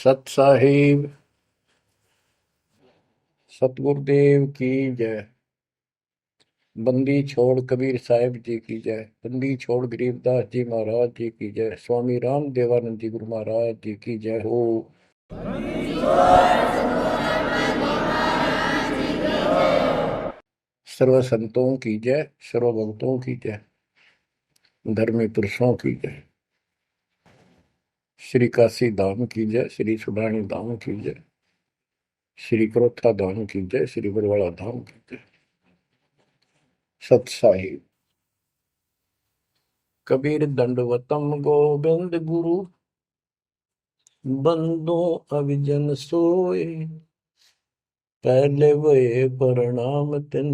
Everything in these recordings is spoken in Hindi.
सत साहिब सतगुरुदेव की जय। बंदी छोड़ कबीर साहिब जी की जय। बंदी छोड़ गरीबदास जी महाराज जी की जय। स्वामी राम देवानंद जी गुरु महाराज जी की जय हो। सर्व संतों की जय, सर्व भक्तों की जय, धर्मी पुरुषों की जय। श्री काशी धाम की जय, श्री सुडानी धाम की जय, श्री क्रोथा धाम की जय, श्री बरवाड़ा धाम की जय। सत साहिब कबीर दंडवतम गोविंद गुरु, बंदो अविजन सोए। पहले वे प्रणाम तिन,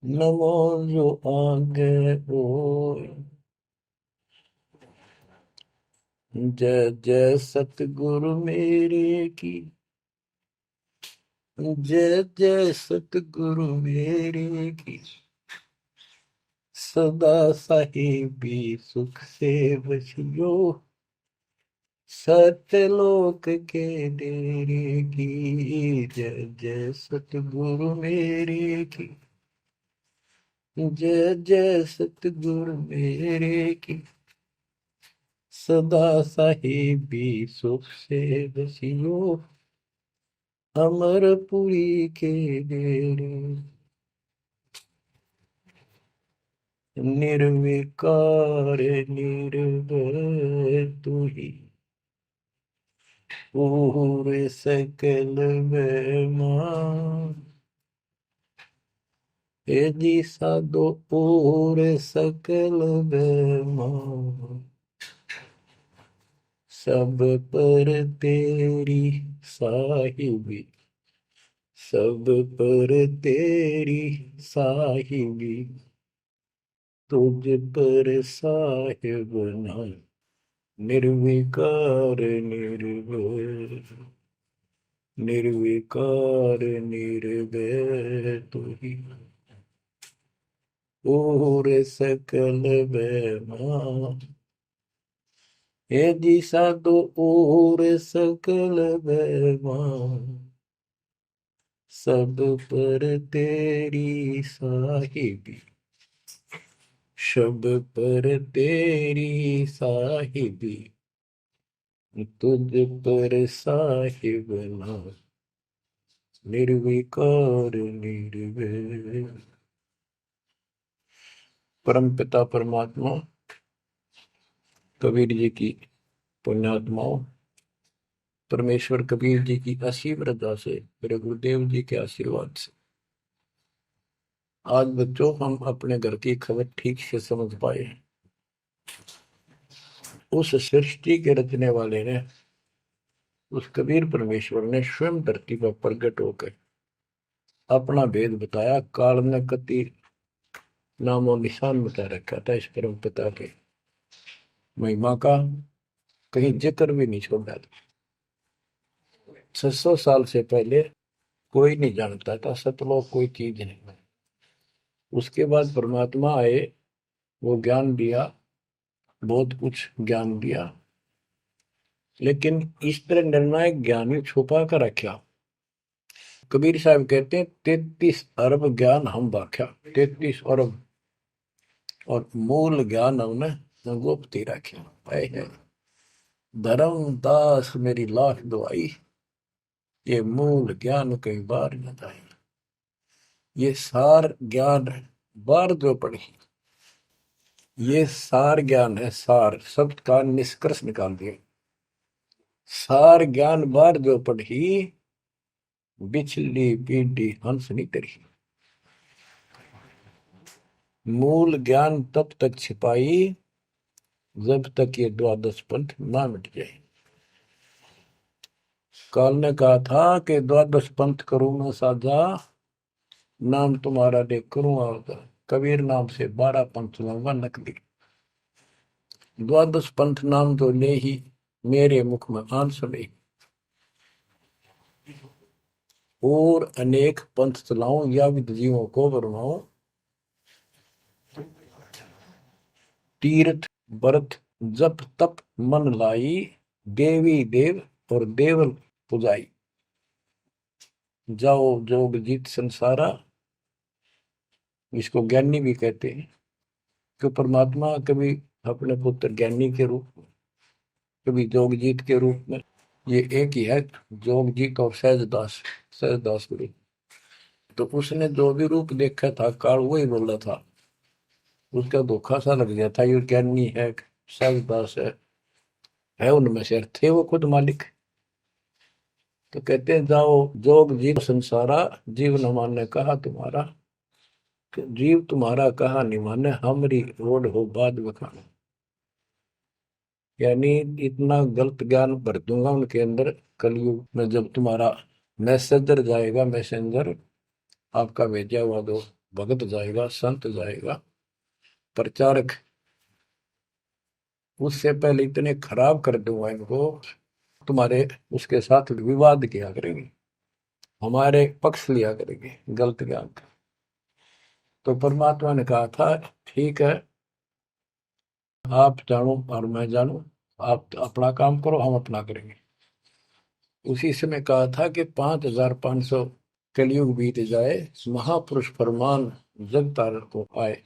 नमो जो आगे होए। जय जय सतगुरु मेरे की, जय जय सतगुरु मेरे की। सदा साहिबी सुख से बसियो, सत्यलोक के डेरे की। जय जय सतगुरु मेरे की, जय जय सतगुरु मेरे की। सदा साहिबी सुख से बसियो, अमरपुरी के डेरे। निर्विकार निर्भय तू ही, पूरे सकल बेमान। हे जी साधो पूरे सकल बेमान। सब पर तेरी साहिबी, सब पर तेरी साहिबी। तुझ पर साहिब ना, निर्विकार निर्भय। निर्विकार निर्भय तू ही, और सकल बेमान। हे जी साधो और सकल बेमान। सब पर तेरी साहिबी, सब पर तेरी साहिबी। तुझ पर साहिब ना, निर्विकार निर्भय। परम पिता परमात्मा कबीर जी की पुण्यात्माओं, परमेश्वर कबीर जी की असीम रजा से, मेरे गुरुदेव जी के आशीर्वाद से आज बच्चों हम अपने घर की खबर ठीक से समझ पाए। उस सृष्टि के रचने वाले ने, उस कबीर परमेश्वर ने स्वयं धरती पर प्रकट होकर अपना भेद बताया। काल ने कति नामो निशान बता रखा था इस परम पिता के महिमा का, कहीं जिक्र भी नहीं छोड़ा था। 600 साल से पहले कोई नहीं जानता था सतलोक कोई चीज नहीं। उसके बाद परमात्मा आए, वो ज्ञान दिया, बहुत कुछ ज्ञान दिया, लेकिन इस तरह निर्णायक ज्ञान ही छुपा कर रखा। कबीर साहब कहते हैं 33 अरब ज्ञान हम बाख्या, 33 अरब, और मूल ज्ञान हमने गुप्त ही रखे। धर्मदास मेरी लाख दुआई, ये मूल ज्ञान कई बार न जाए। ये सार ज्ञान बार जो पढ़ी, ये सार ज्ञान है। सार शब्द का निष्कर्ष निकाल दिया। सार ज्ञान बार जो पढ़ी, बिछली पीढ़ी हंस नहीं तरी। मूल ज्ञान तब तक छिपाई, जब तक ये द्वादश पंथ ना मिट जाए। काल ने कहा था कि द्वादश पंथ करूं मैं साझा, नाम तुम्हारा देख करूं आवता। कबीर नाम से 12 पंथ लूंगा नकली। द्वादश पंथ नाम तो ले ही, मेरे मुख में आन सुने। और अनेक पंथ चलाऊं, या विद जीवों को बरमाऊं। तीर्थ व्रत जप तप मन लाई, देवी देव और देवल पुजाई, जाओ जोग जीत संसारा, इसको ज्ञानी भी कहते हैं। कि परमात्मा कभी अपने पुत्र ज्ञानी के रूप में, कभी जोगजीत के रूप में, ये एक ही है, जोगजीत और सहजदास, सहजदास गुरु। तो उसने जो भी रूप देखा था काल वही बोला था, उसका धोखा सा लग गया था, ये ज्ञानी है सहजदास है उनमें से थे वो खुद मालिक। तो कहते हैं जाओ जोग जीव संसारा, जीव न माने कहा तुम्हारा, जीव तुम्हारा कहा नहीं माने, हमारी रोड हो बाद बखाना। यानी इतना गलत ज्ञान भर दूंगा उनके अंदर कलयुग में, जब तुम्हारा मैसेंजर जाएगा, मैसेंजर आपका भेजा हुआ दो भगत जाएगा, संत जाएगा, प्रचारक, उससे पहले इतने खराब कर दूंगा इनको, तुम्हारे उसके साथ विवाद किया करेंगे, हमारे पक्ष लिया करेंगे गलत ज्ञान का। तो परमात्मा ने कहा था ठीक है, आप जानो और मैं जानू, आप अपना काम करो, हम अपना करेंगे। उसी समय कहा था कि 5500 कलयुग बीत जाए, महापुरुष फरमान जग तारण को आए,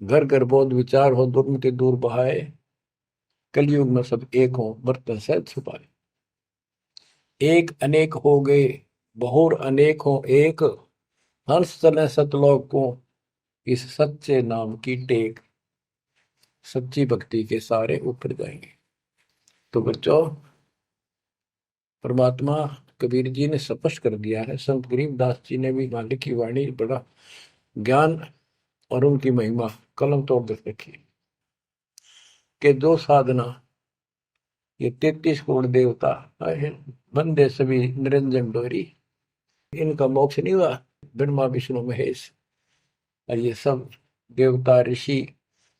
घर घर बोध विचार हो, दुर्मति दूर बहाए, कलयुग में सब एक हो, बर्तन सहज छुपाए। एक अनेक हो गए, बहुर अनेक हो एक, हंस चले सतलोक को, इस सच्चे नाम की टेक, सच्ची भक्ति के सारे ऊपर जाएंगे। तो बच्चों, परमात्मा कबीर जी ने स्पष्ट कर दिया है, संत गरीबदास जी ने भी मालिक की वाणी बड़ा ज्ञान और उनकी महिमा कलम तोड़ दे रखी कि जो साधना ये 33 करोड़ देवता बंदे सभी निरंजन डोरी, इनका मोक्ष नहीं हुआ, ब्रह्मा विष्णु महेश और ये सब देवता ऋषि,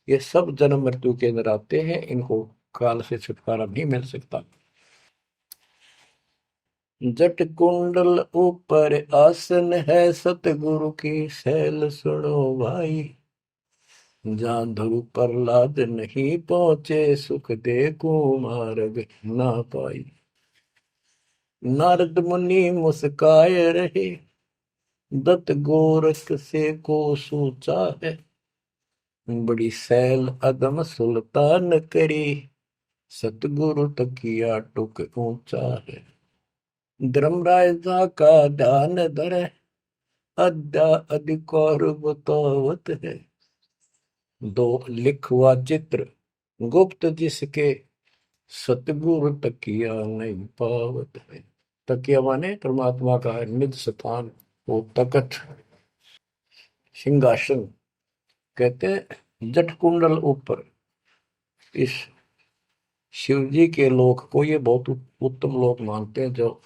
ये सब जन्म मृत्यु के अंदर आते हैं, इनको काल से छुटकारा नहीं मिल सकता। जट कुंडल ऊपर आसन है, सतगुरु की सैल सुनो भाई, जहाँ ध्रुव प्रहलाद नहीं पहुंचे, सुख दे कुमार्ग ना पाई। नारद मुनि मुस्काए रहे, दत्त गोरख से को सोचा है, बड़ी सैल अदम सुल्तान करी, सतगुरु तकिया टुक ऊंचा है। धर्मराजा का ध्यान धरे, अद्या अधिकार बतावत है, दो लिखवा चित्र गुप्त जिसके, सतगुरु तकिया नहीं पावत है। तकिया माने परमात्मा का निज स्थान, वो तकत सिंहासन। कहते हैं जट कुंडल ऊपर, इस शिव जी के लोक को ये बहुत उत्तम लोक मानते हैं, जो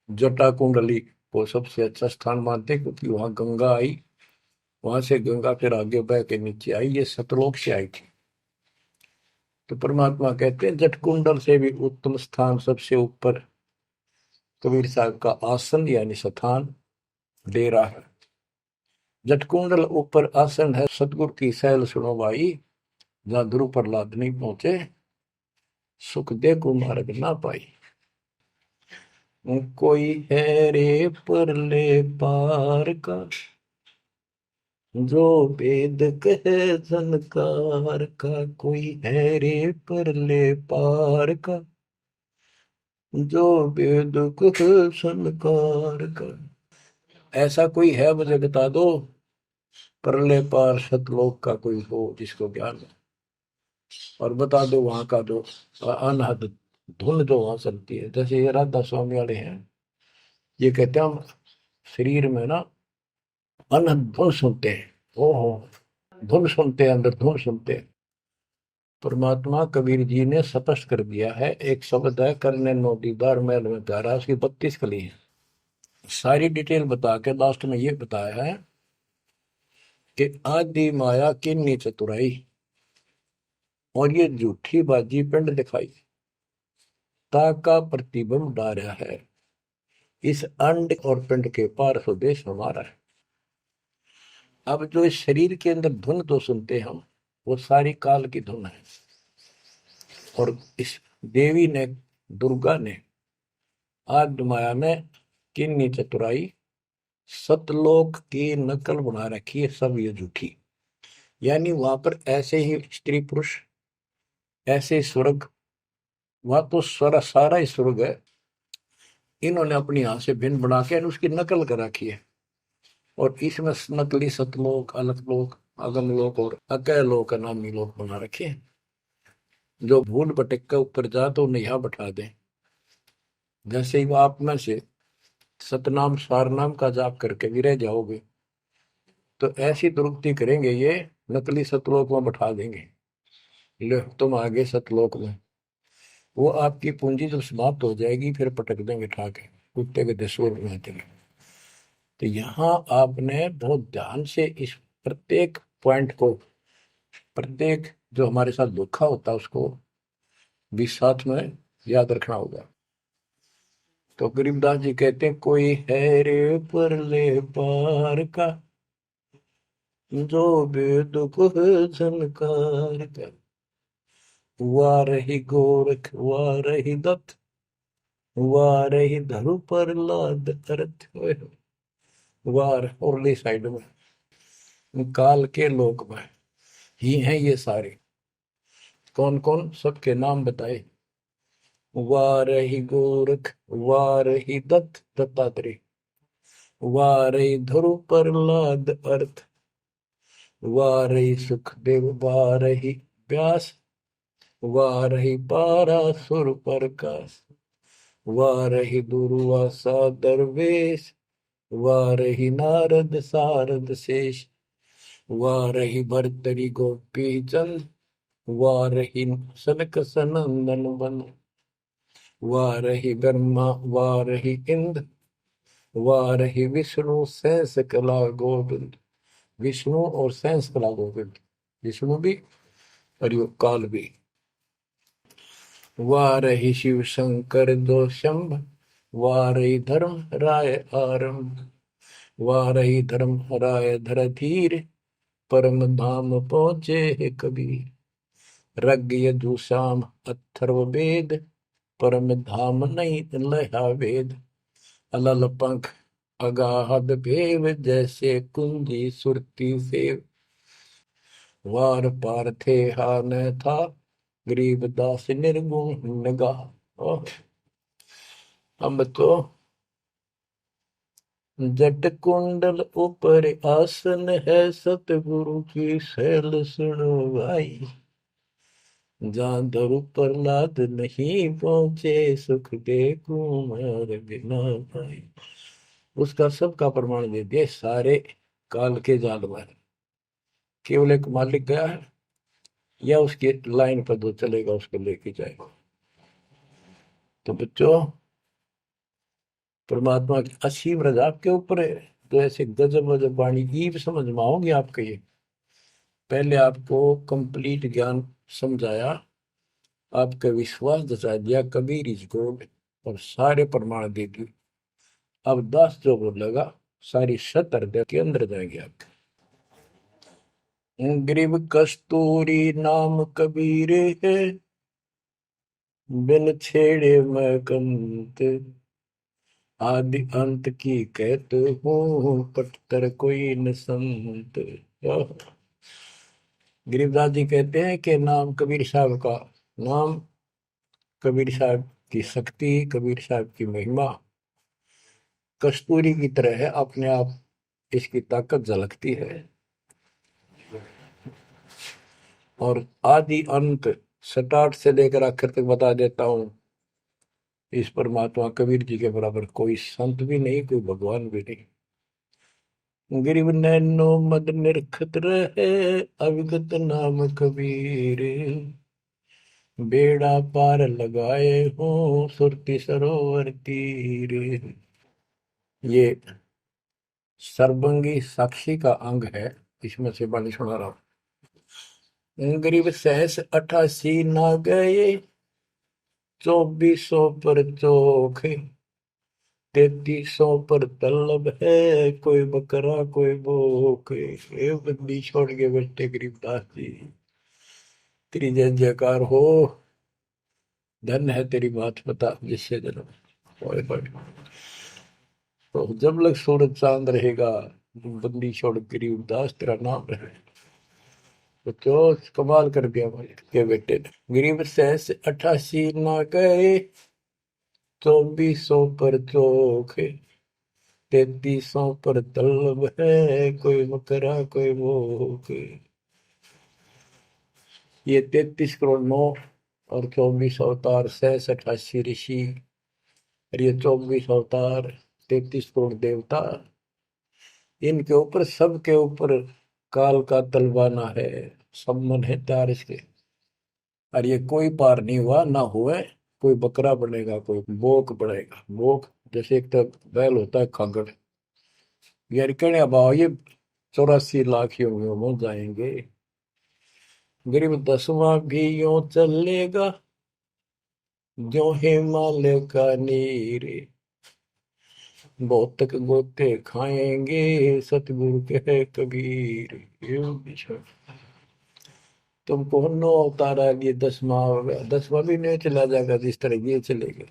जटा कुंडली को सबसे अच्छा स्थान मानते हैं, क्योंकि वहां गंगा आई, वहां से गंगा फिर आगे बह के नीचे आई, ये सतलोक से आई थी। तो परमात्मा कहते हैं जट कुंडल से भी उत्तम स्थान, सबसे ऊपर कबीर साहब का आसन यानी स्थान डेरा है। जटकुंडल ऊपर आसन है, सतगुरु की सैल सुनो भाई, जहां ध्रुव प्रहलाद नहीं पहुंचे, सुख दे को मार्ग ना पाई। कोई है रे परले पार का, जो वेद कहे झनकार का, कोई है रे परले पार का, जो वेद कहे झनकार का। ऐसा कोई है मुझे बता दो, परले पार सतलोक का कोई हो जिसको ज्ञान है, और बता दो वहां का जो अनहद धुन जो वहां चलती है। जैसे ये राधा स्वामी वाले हैं, ये कहते हैं हम शरीर में ना अनहद धुन सुनते हैं, ओहो धुन सुनते हैं, अंदर धुन सुनते हैं। परमात्मा कबीर जी ने स्पष्ट कर दिया है, एक शब्द है, करने नो दीदार महल में प्यारा, उसकी 32 कली है। सारी डिटेल बता के लास्ट में ये बताया है कि आदि माया किन्नी चतुराई, और ये झूठी बाजी पिंड दिखाई, ताका प्रतिबिंब डारा है, इस अंड और पिंड के पार स्वदेश हमारा है। अब जो इस शरीर के अंदर धुन तो सुनते हम, वो सारी काल की धुन है, और इस देवी ने, दुर्गा ने, आद्य माया ने किन्नी चतुराई सतलोक की नकल बना रखी है, सब ये झूठी। यानी वहां पर ऐसे ही स्त्री पुरुष, ऐसे ही स्वर्ग, वहां तो सारा ही स्वर्ग है, इन्होंने अपनी यहां से भिन्न बना के उसकी नकल कर रखी है। और इसमें नकली सतलोक, अलकलोक, अगमलोक और अकैलोक नामी लोक बना रखे हैं। जो भूल भटक के ऊपर जा तो उन्हें यहाँ बैठा दें। जैसे ही वो आप में से सतनाम सारनाम का जाप करके भी रह जाओगे, तो ऐसी दुरुक्ति करेंगे ये, नकली सतलोक में बैठा देंगे। ले तुम आगे सतलोक में, वो आपकी पूंजी जब समाप्त हो जाएगी फिर पटक देंगे ठाके, कुत्ते के दसों में देंगे। तो यहाँ आपने बहुत ध्यान से इस प्रत्येक पॉइंट को, प्रत्येक जो हमारे साथ धोखा होता है उसको भी साथ में याद रखना होगा। तो गरीबदास जी कहते हैं, कोई है रे परले पार का, जो वेद को झनकार का, हुआ रही गोरख, हुआ रही दत्त, हुआ रही धरु पर लाद अर्थ, वार उरली साइड में काल के लोक में ही हैं ये सारे। कौन कौन, सबके नाम बताए। वारही गोरख, वारही दत्त दत्तात्रेय, वारही ध्रुव प्रहलाद अर्थ, वारही सुखदेव, वारही व्यास, वारही पारासुर प्रकाश, वारही दुर्वासा दरवेश, वारही नारद सारद शेष, वारही भर्तरी गोपी चंद, वारही सनक सनंदन बन, वारही ब्रह्मा, वारही इंद्र, वारही विष्णु सहस कला गोविंद। विष्णु और सहस कला गोविंद, विष्णु भी और यो काल भी। वारही शिव शंकर दो शंभ, वारही धर्म राय आरंभ, वारही धर्म राय धर धीर, परम धाम पहुंचे है कबीर। रग यजुषाम अथर्व वेद, परम धाम नहीं लहा वेद। अलल पंख अगाहद भेव, जैसे कुंजी सुरती सेव। वार पार थे हा न था, गरीबदास निर्गुण निगाह। हम तो जट कुंडल ऊपर आसन है, सतगुरु की शैल सुनो भाई। जहाँ धरु प्रहलाद नहीं पहुंचे, सुख दे कुमार बिना भाई। उसका सबका प्रमाण दे दिए सारे काल के जाल में। केवल एक मालिक गया है या उसके लाइन पर दो चलेगा उसको लेके जाएगा। तो बच्चों, परमात्मा की असीम रजा आपके ऊपर है। तो ऐसे गजब गजब वाणी की समझ में आओगे आपके। ये पहले आपको कंप्लीट ज्ञान समझाया, आपका विश्वास जचा दिया कबीर इज गॉड, और सारे प्रमाण दे दिए। अब 10 जो बोलेगा सारी सत हृदय के अंदर जाएंगे आपके। ग्रीव कस्तूरी नाम कबीर है, बिन छेड़े मैं कंत, आदि अंत की कहते हूँ, पटतर कोई न संत। गरीबदास जी कहते हैं कि नाम कबीर साहब का नाम, कबीर साहब की शक्ति, कबीर साहब की महिमा कस्तूरी की तरह है, अपने आप इसकी ताकत झलकती है। और आदि अंत स्टार्ट से लेकर आखिर तक बता देता हूं। इस परमात्मा कबीर जी के बराबर कोई संत भी नहीं, कोई भगवान भी नहीं। गिरिव नैनो मद निरखत रहे, अविगत नाम कबीर, बेड़ा पार लगाए हो सुरती सरोवर तीर। ये सर्वंगी साक्षी का अंग है, इसमें से बाणी सुना रहा हूं। गरीब सहस 88 ना गए, 2400 पर चोखे, 3300 पर तलब है, कोई बकरा कोई भूखे। ये बंदी छोड़ के बैठे गरीबदास जी, तेरी जय जयकार हो। धन है तेरी बात बता जिससे जन्म। ओए होए। तो जब लग सूरज चांद रहेगा, बंदी छोड़ गरीब दास तेरा नाम रहे। तो क्यों कमाल कर दिया भाई के बेटे ने। गरीब सहस 88 ना गए, 2400 पर चोखे, 3300 पर तलब है, कोई बकरा कोई भूख। ये 33 करोड़ 9 और 24 अवतार, 88 ऋषि, और ये 24 अवतार, 33 करोड़ देवता, इनके ऊपर सबके ऊपर काल का तलवाना है। सब मन है तार इसके। और ये कोई पार नहीं हुआ ना हुए। कोई बकरा बनेगा, कोई बोक बनेगा। बोक जैसे एक तो बैल होता है खागड़, यार कहने भाव ये 84 लाख ही होंगे हो जाएंगे। गरीब 10वां भी यूं चलेगा, जो हिमालय का नीर, बहुत तक गोते खाएंगे, सतगुरु के कबीर। ये पीछे तुमको नो अवतार आ गए, 10वां हो गया, 10वां भी नहीं चला जाएगा जिस तरह ये चलेगा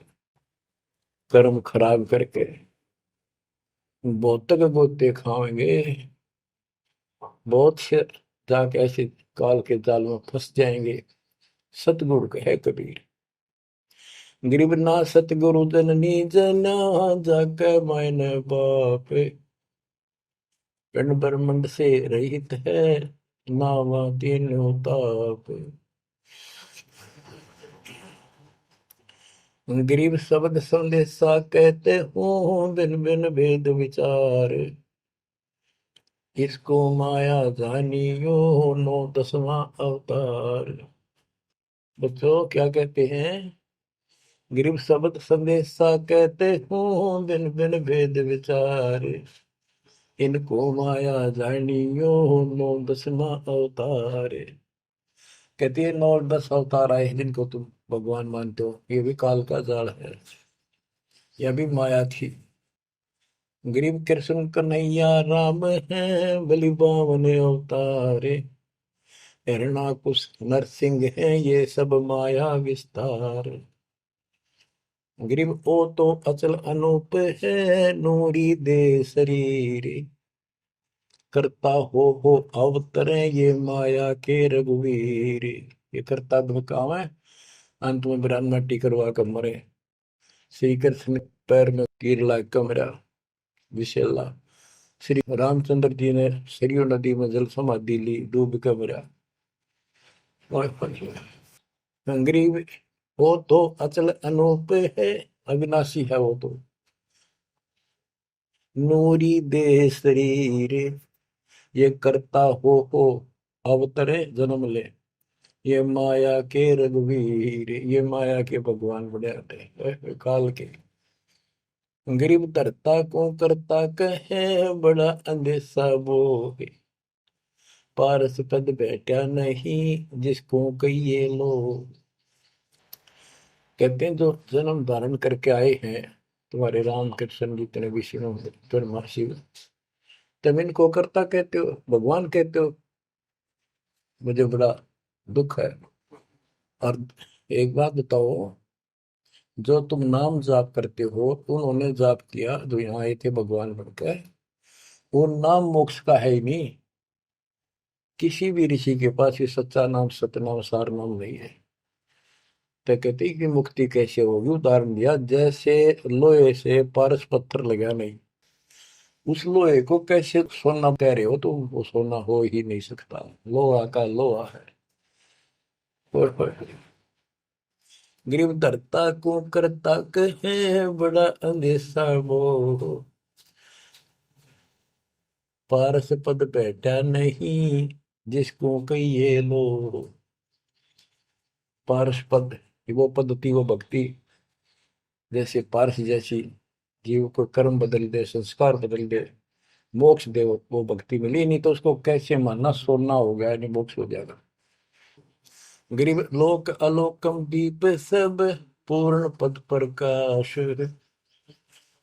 कर्म खराब करके। बहुत तक गोते खाएंगे, बहुत से जाके ऐसे काल के जाल में फंस जाएंगे। सतगुरु कहे कबीर। गरीब ना सतगुरु जननी जना, जाके मायने बाप, पिंड ब्रह्मंड से रहित है, नावा तीनों ताप। गरीब शब्द संदेशा कहते हूँ, बिन बिन भेद विचार, इसको माया जानियो, 9 10वां अवतार। बच्चों क्या कहते हैं? गरीब शब्द संदेशा कहते हूँ, बिन बिन भेद विचार, इनको माया जानियो, 9 10वां अवतार। कहती है 9 10 अवतार आए हैं जिनको तुम भगवान मानते हो, ये भी काल का जाल है, यह भी माया थी। गरीब कृष्ण कन्हैया राम है, बलि बावन अवतारे, हिरणाकुश नरसिंह है, ये सब माया विस्तार। गरीब ओ तो अचल अनूप है, नूरी दे शरीर, करता हो अवतरे, ये माया के रघुवीर। ये करता काम है, अंत में ब्रह्म मट्टी करवा कर मरे। श्री कृष्ण पैर में तीर लाग कर मरा विशेला। श्री रामचंद्र जी ने सरयू नदी में जल समाधि ली, डूब कर मरा। गरीब वो तो अचल अनूप है, अविनाशी है वो तो, नूरी दे शरीर, ये करता हो अवतरे जन्म ले, ये माया के रघुवीर। ये माया के भगवान बने आते हैं काल के। गरीब धरता को करता कहे, बड़ा अंदेशा वो है, पारस पद बैठा नहीं, जिसको कहिए लोग। कहते हैं जो जन्म धारण करके आए हैं तुम्हारे राम कृष्ण जितने विष्णु ब्रह्मा शिव, तुम इनको करता कहते हो, भगवान कहते हो। मुझे बड़ा दुख है। और एक बात बताओ, जो तुम नाम जाप करते हो, उन्होंने जाप किया जो यहाँ आए थे भगवान बनकर, वो नाम मोक्ष का है ही नहीं। किसी भी ऋषि के पास ये सच्चा नाम सतनाम सार नाम नहीं है। तो कहते हैं कि मुक्ति कैसे होगी, उदाहरण दिया जैसे लोहे से पारस पत्थर लगा नहीं, उस लोहे को कैसे सोना कह रहे हो, तो वो सोना हो ही नहीं सकता, लोहा का लोहा है। और गरीब धरता को करता कहे, बड़ा अंदेशा वो, पारस पद बैठा नहीं, जिसको कहिए लो। पारस पद वो पद्धति वो भक्ति, जैसे पारस जैसी जीव को कर्म बदल दे, संस्कार बदल दे, मोक्ष दे, वो भक्ति मिली नहीं तो उसको कैसे मानना सोना हो गया नहीं मोक्ष हो जाएगा। गरीब लोक अलोकम दीप सब, पूर्ण पद प्रकाश,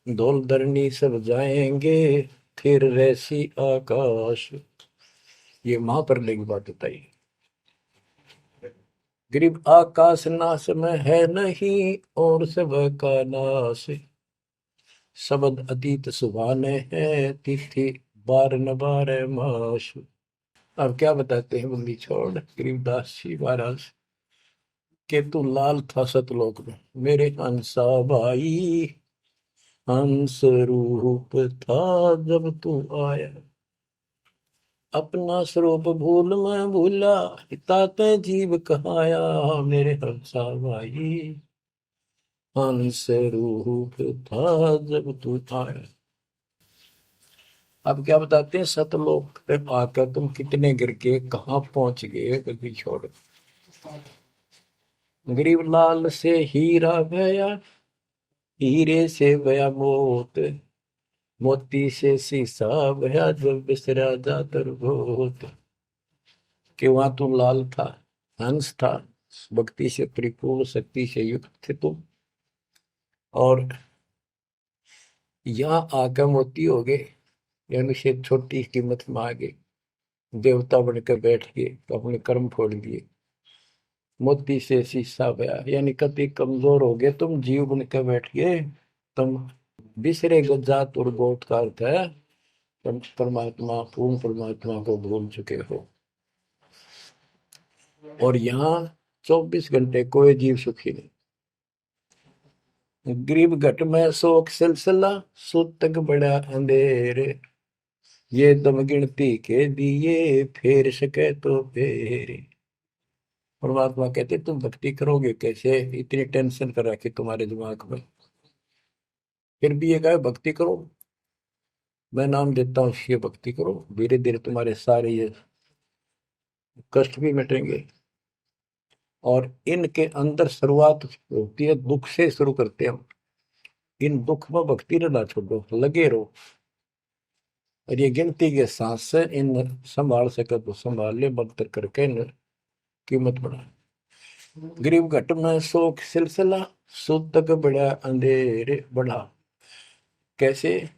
धौल धरनी सब जाएंगे, फिर रहसी आकाश। ये महाप्रलय की बात बताई। गरीब आकाश नाश में है नहीं, और सब का नाश। शब्द अतीत सुभाने हैं, तिथि बार न बार मास। अब क्या बताते हैं बंदी छोड़ गरीबदास जी महाराज के, तू लाल था सतलोक में मेरे हंसा भाई। हंस रूप था जब तू आया, अपना स्वरूप भूल मैं भूला, ताते जीव कहाया मेरे हंसा भाई। हंस रूप था जब तू आया। अब क्या बताते हैं, सतलोक पे आकर तुम कितने गिर के कहाँ पहुंच गए कभी छोड़। गरीब लाल से हीरा गया, हीरे से गया मोत, मोती से शीशा गया, जब बिसरा जा तरबोत। कि वहां तुम लाल था, हंस था, भक्ति से परिपूर्ण शक्ति से युक्त थे तुम, और यहाँ आकर मोती हो गए, यानी से छोटी कीमत में आ गए, देवता बनकर बैठ गए तो अपने कर्म फोड़ दिए। मोती से शीशा गया, यानी कति कमजोर हो गए तुम, जीव बनकर बैठ गए तुम। बिसरे जात और गोत का अर्थ है परमात्मा, पूर्ण परमात्मा को भूल चुके हो। और यहाँ 24 घंटे कोई जीव सुखी नहीं। गरीब घट में शोक सिलसिला, सूतक बड़ा अंधेरे, ये दम गिनती के दिए फेर सके तो फेरे। परमात्मा कहते तुम भक्ति करोगे कैसे, इतनी टेंशन कर रखी तुम्हारे दिमाग में, फिर भी ये कहे भक्ति करो, मैं नाम देता हूँ ये भक्ति करो, धीरे धीरे तुम्हारे सारे ये कष्ट भी मिटेंगे। और इनके अंदर शुरुआत होती है दुख से, शुरू करते हैं हम। इन दुख में भक्ति ना छोड़ो, लगे रहो, और ये गिनती के सांस से इन संभाल सके तो संभाल ले, मंत्र करके इन कीमत बढ़ा। गरीब घट में शोक सिलसिला, सूतक बड़ा अंधेरे बढ़ा। कैसे,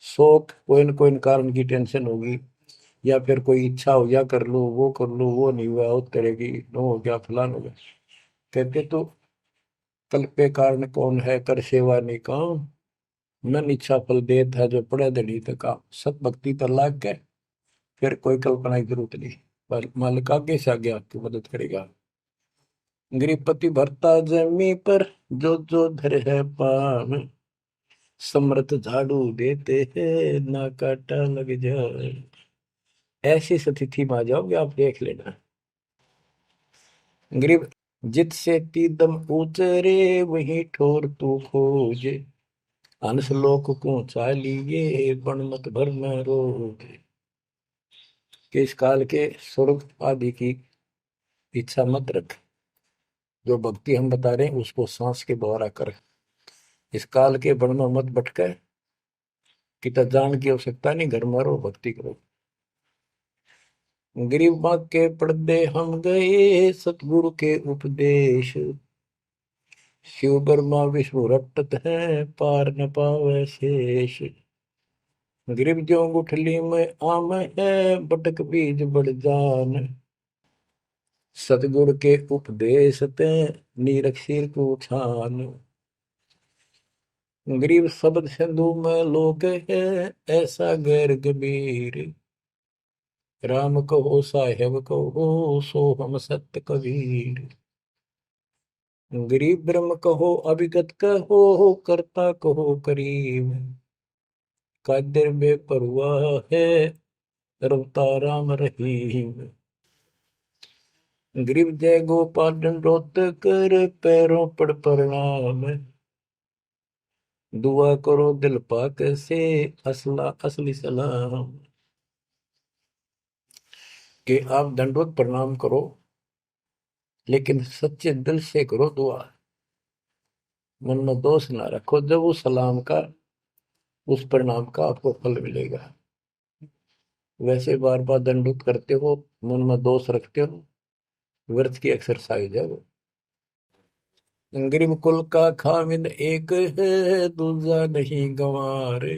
शोक कोई न कोई कारण की टेंशन होगी, या फिर कोई इच्छा हो, या कर लो वो कर लो, वो नहीं हुआ उस तरह की, नो हो गया फलान हो गया। कहते तो कल पे कारण कौन है, कर सेवा नहीं काम, मन इच्छा फल देत है जो पड़े धनी तक। सत भक्ति पर लाग के फिर कोई कल्पना की जरूरत नहीं, पर मालिक आगे से आगे आपकी मदद करेगा। गृहपति भरता जमी पर, जो धर है पाम, समर्थ झाड़ू देते हैं ना काटा लग जाए। ऐसी स्थिति में आ जाओगे आप, देख लेना। गरीब जित से तीदम उतरे, वही ठोर तू खोजे, हंस लोक को चालिए बन मत भर में रोगे। कि इस काल के स्वर्ग आदि की इच्छा मत रख, जो भक्ति हम बता रहे हैं उसको सांस के द्वारा कर। इस काल के बन में मत भटके, कि जान की आवश्यकता नहीं, घर में रहो भक्ति करो। गरीब माँ के पर्दे हम गए, सतगुरु के उपदेश, शिव ब्रह्मा विष्णु रटत है, पार न पावे शेष। गरीब ज्यों गुठली में आम है, बटक बीज बढ़ जान, सतगुरु के उपदेश ते नीरख सिर को छान। गरीब शब्द सिंधु में लोग है, ऐसा गैर गंभीर, राम कहो साहेब कहो सो हम सत्य कबीर। गरीब ब्रह्म कहो अभिगत कहो, करता कहो करीब, कादिर बेपरवाह है, रवता राम रहीम। गरीब जय गोपाल दंडोत कर, पैरों पड़ प्रणाम, दुआ करो दिल पाक से, असला असली सलाम। कि आप दंडवत प्रणाम करो, लेकिन सच्चे दिल से करो दुआ, मन में दोष ना रखो, जब उस सलाम का, उस प्रणाम का आपको फल मिलेगा। वैसे बार बार दंडवत करते हो, मन में दोष रखते हो, व्यर्थ की एक्सरसाइज है वो। गरीब कुल का खामिद एक है, दूजा नहीं गंवारे,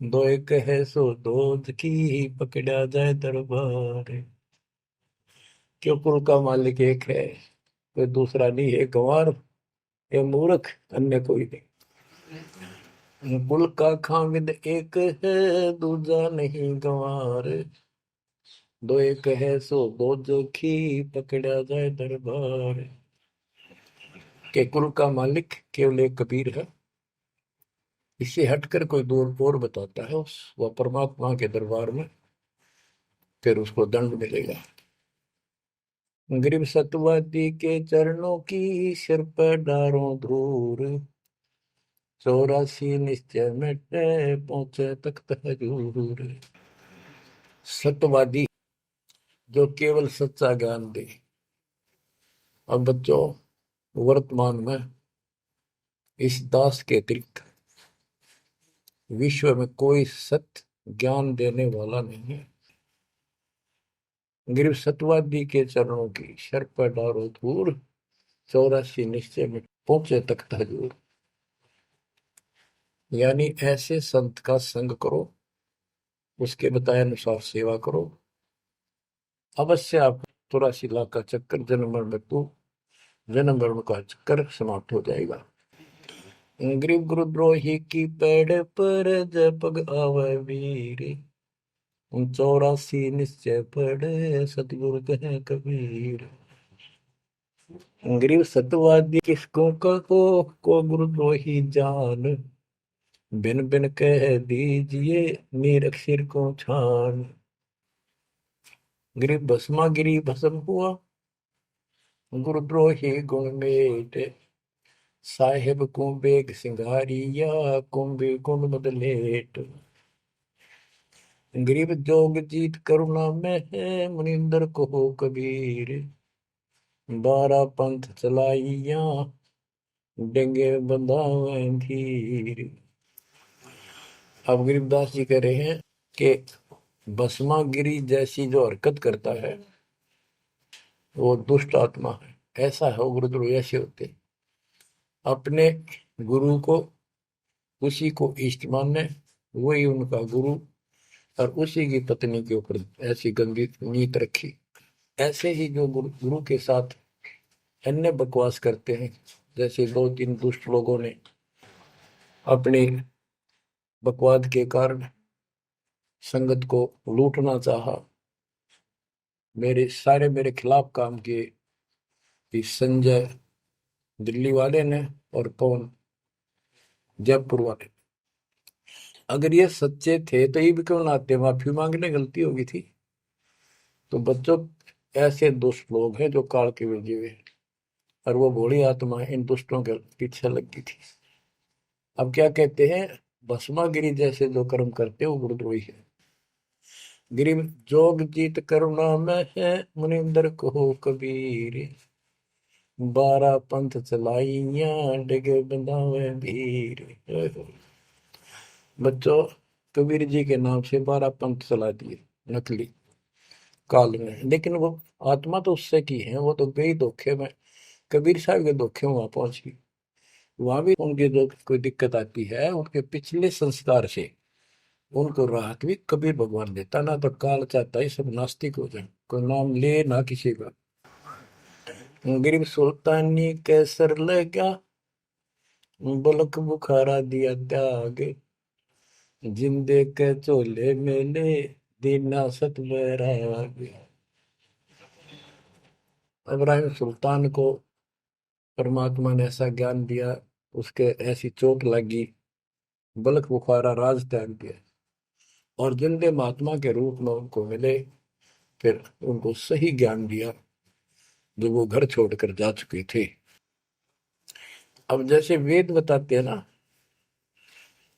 दो एक है सो दूध की, पकड़ा जाए दरबार। क्यों कुल का मालिक एक है, कोई दूसरा नहीं है। गंवार ये मूर्ख, अन्य कोई नहीं। कुल का खामिद एक है, दूजा नहीं गंवार। दो एक है सो दो जोखी, पकड़ा जाए दरबार। के कुल का मालिक केवल एक कबीर है। इससे हटकर कोई दूर और बताता है उस वह परमात्मा के दरबार में, फिर उसको दंड मिलेगा। गरीब सतवादी के चरणों की सिर पर डारों धूर, 84 निश्चय मिटे पहुंचे तख्त हजूर। सत्यवादी जो केवल सच्चा ज्ञान दे। अब बच्चों, वर्तमान में इस दास के अतिरिक्त विश्व में कोई सत्य ज्ञान देने वाला नहीं है। गरीब सत्यवादी के चरणों की सर पर डारो धूर, 84 निश्चय में पहुंचे तख्त हजूर। यानी ऐसे संत का संग करो, उसके बताए अनुसार सेवा करो, अवश्य आप 84 लाख का चक्कर जन्म मरण का चक्कर समाप्त हो जाएगा। गरीब गुरुद्रोही की पेड़ पर जब पग आवे वीर, 84 निश्चय पढ़े सतगुरु कहे कबीर। गरीब सतवादी किसको कहो, को गुरुद्रोही जान, बिन बिन कह दीजिए नीरख सिर को छान। गरीब भस्मा गिरी भस्म हुआ, गुरुद्रोही गुण मेट, साहेब को बेग सिंगारिया, कुंभी गुण बदलेट। गरीब जोग जीत करुणा में है, मुनिंदर को हो कबीर, 12 पंथ चलाइया, डेंगे बंधावे धीर। अब गरीबदास जी कह रहे हैं कि भस्मागिरी जैसी जो हरकत करता है वो दुष्ट आत्मा है। ऐसा है, गुरुद्रोह ऐसे होते, अपने गुरु को उसी को इष्ट माने, वही उनका गुरु, और उसी की पत्नी के ऊपर ऐसी गंदी नीत रखी। ऐसे ही जो गुरु के साथ अन्य बकवास करते हैं, जैसे 2-3 दुष्ट लोगों ने अपनी बकवाद के कारण संगत को लूटना चाहा, मेरे खिलाफ काम किए, इस संजय दिल्ली वाले ने और कौन जयपुर वाले। अगर ये सच्चे थे तो ये भी क्यों ना आते, माफी मांगने, गलती होगी थी। तो बच्चों, ऐसे दुष्ट लोग हैं जो काल के भेजे हुए, और वो भोली आत्मा इन दुष्टों के पीछे लगी थी। अब क्या कहते हैं, भस्मागिरी जैसे जो कर्म करते वो गुरुद्रोही है। गिरी जोग जीत करुणा में है, मुनिंदर को कबीर, 12 पंथ चलाइया, डिगे बंधावे भीर। बच्चों, कबीर जी के नाम से 12 पंथ चला दिए नकली काल में, लेकिन वो आत्मा तो उससे की है, वो तो गई धोखे में, कबीर साहब के धोखे में वहां पहुंची। वहां भी उनकी जो कोई दिक्कत आती है, उनके पिछले संस्कार से उनको राहत भी कबीर भगवान देता। ना तो काल चाहता है सब नास्तिक हो जाए, कोई नाम ले ना किसी का। गरीब सुल्तानी कैसर लगा, बलक बुखारा दिया त्याग, जिंदे के चोले मेले, दीना सत बैराग। इब्राहिम सुल्तान को परमात्मा ने ऐसा ज्ञान दिया, उसके ऐसी चोट लगी, बलक बुखारा राज त्याग दिया, और जिंदे महात्मा के रूप में उनको मिले, फिर उनको सही ज्ञान दिया जो वो घर छोड़कर जा चुके थे। अब जैसे वेद बताते हैं ना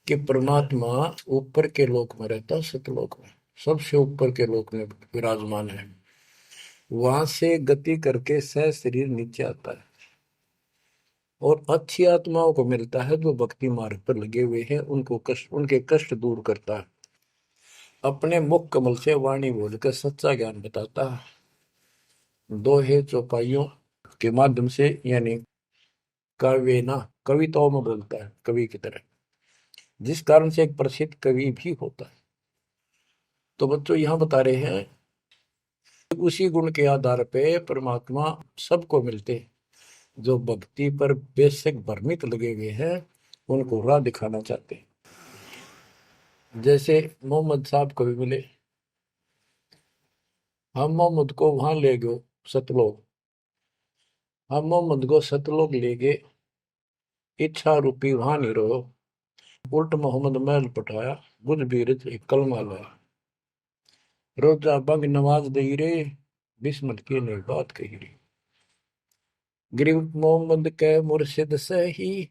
कि परमात्मा ऊपर के लोक में रहता, सतलोक में, सबसे ऊपर के लोक में विराजमान है। वहां से गति करके सह शरीर नीचे आता है, और अच्छी आत्माओं को मिलता है जो भक्ति मार्ग पर लगे हुए हैं, उनके कष्ट दूर करता है, अपने मुख कमल से वाणी बोलकर सच्चा ज्ञान बताता है, दोहे चौपाइयों के माध्यम से, यानी काव्य ना कविताओं में बोलता है कवि की तरह, जिस कारण से एक प्रसिद्ध कवि भी होता है। तो बच्चों, यहाँ बता रहे हैं उसी गुण के आधार पे परमात्मा सबको मिलते, जो भक्ति पर बेशक भ्रमित लगे हुए हैं उनको राह दिखाना चाहते हैं। जैसे मोहम्मद साहब को भी मिले, हम मोहम्मद को वहां ले गए सतलोक, हम मोहम्मद को सतलोक ले गए, इच्छा रूपी वहां नहीं रहो, उल्ट मोहम्मद महल पठाया, बुझ बीरज एक कलमा लाया, रोजा बंग नवाज दई रे, बिस्मत की नहीं बात कही रे, गरीब मोहम्मद के मुर्शिद से ही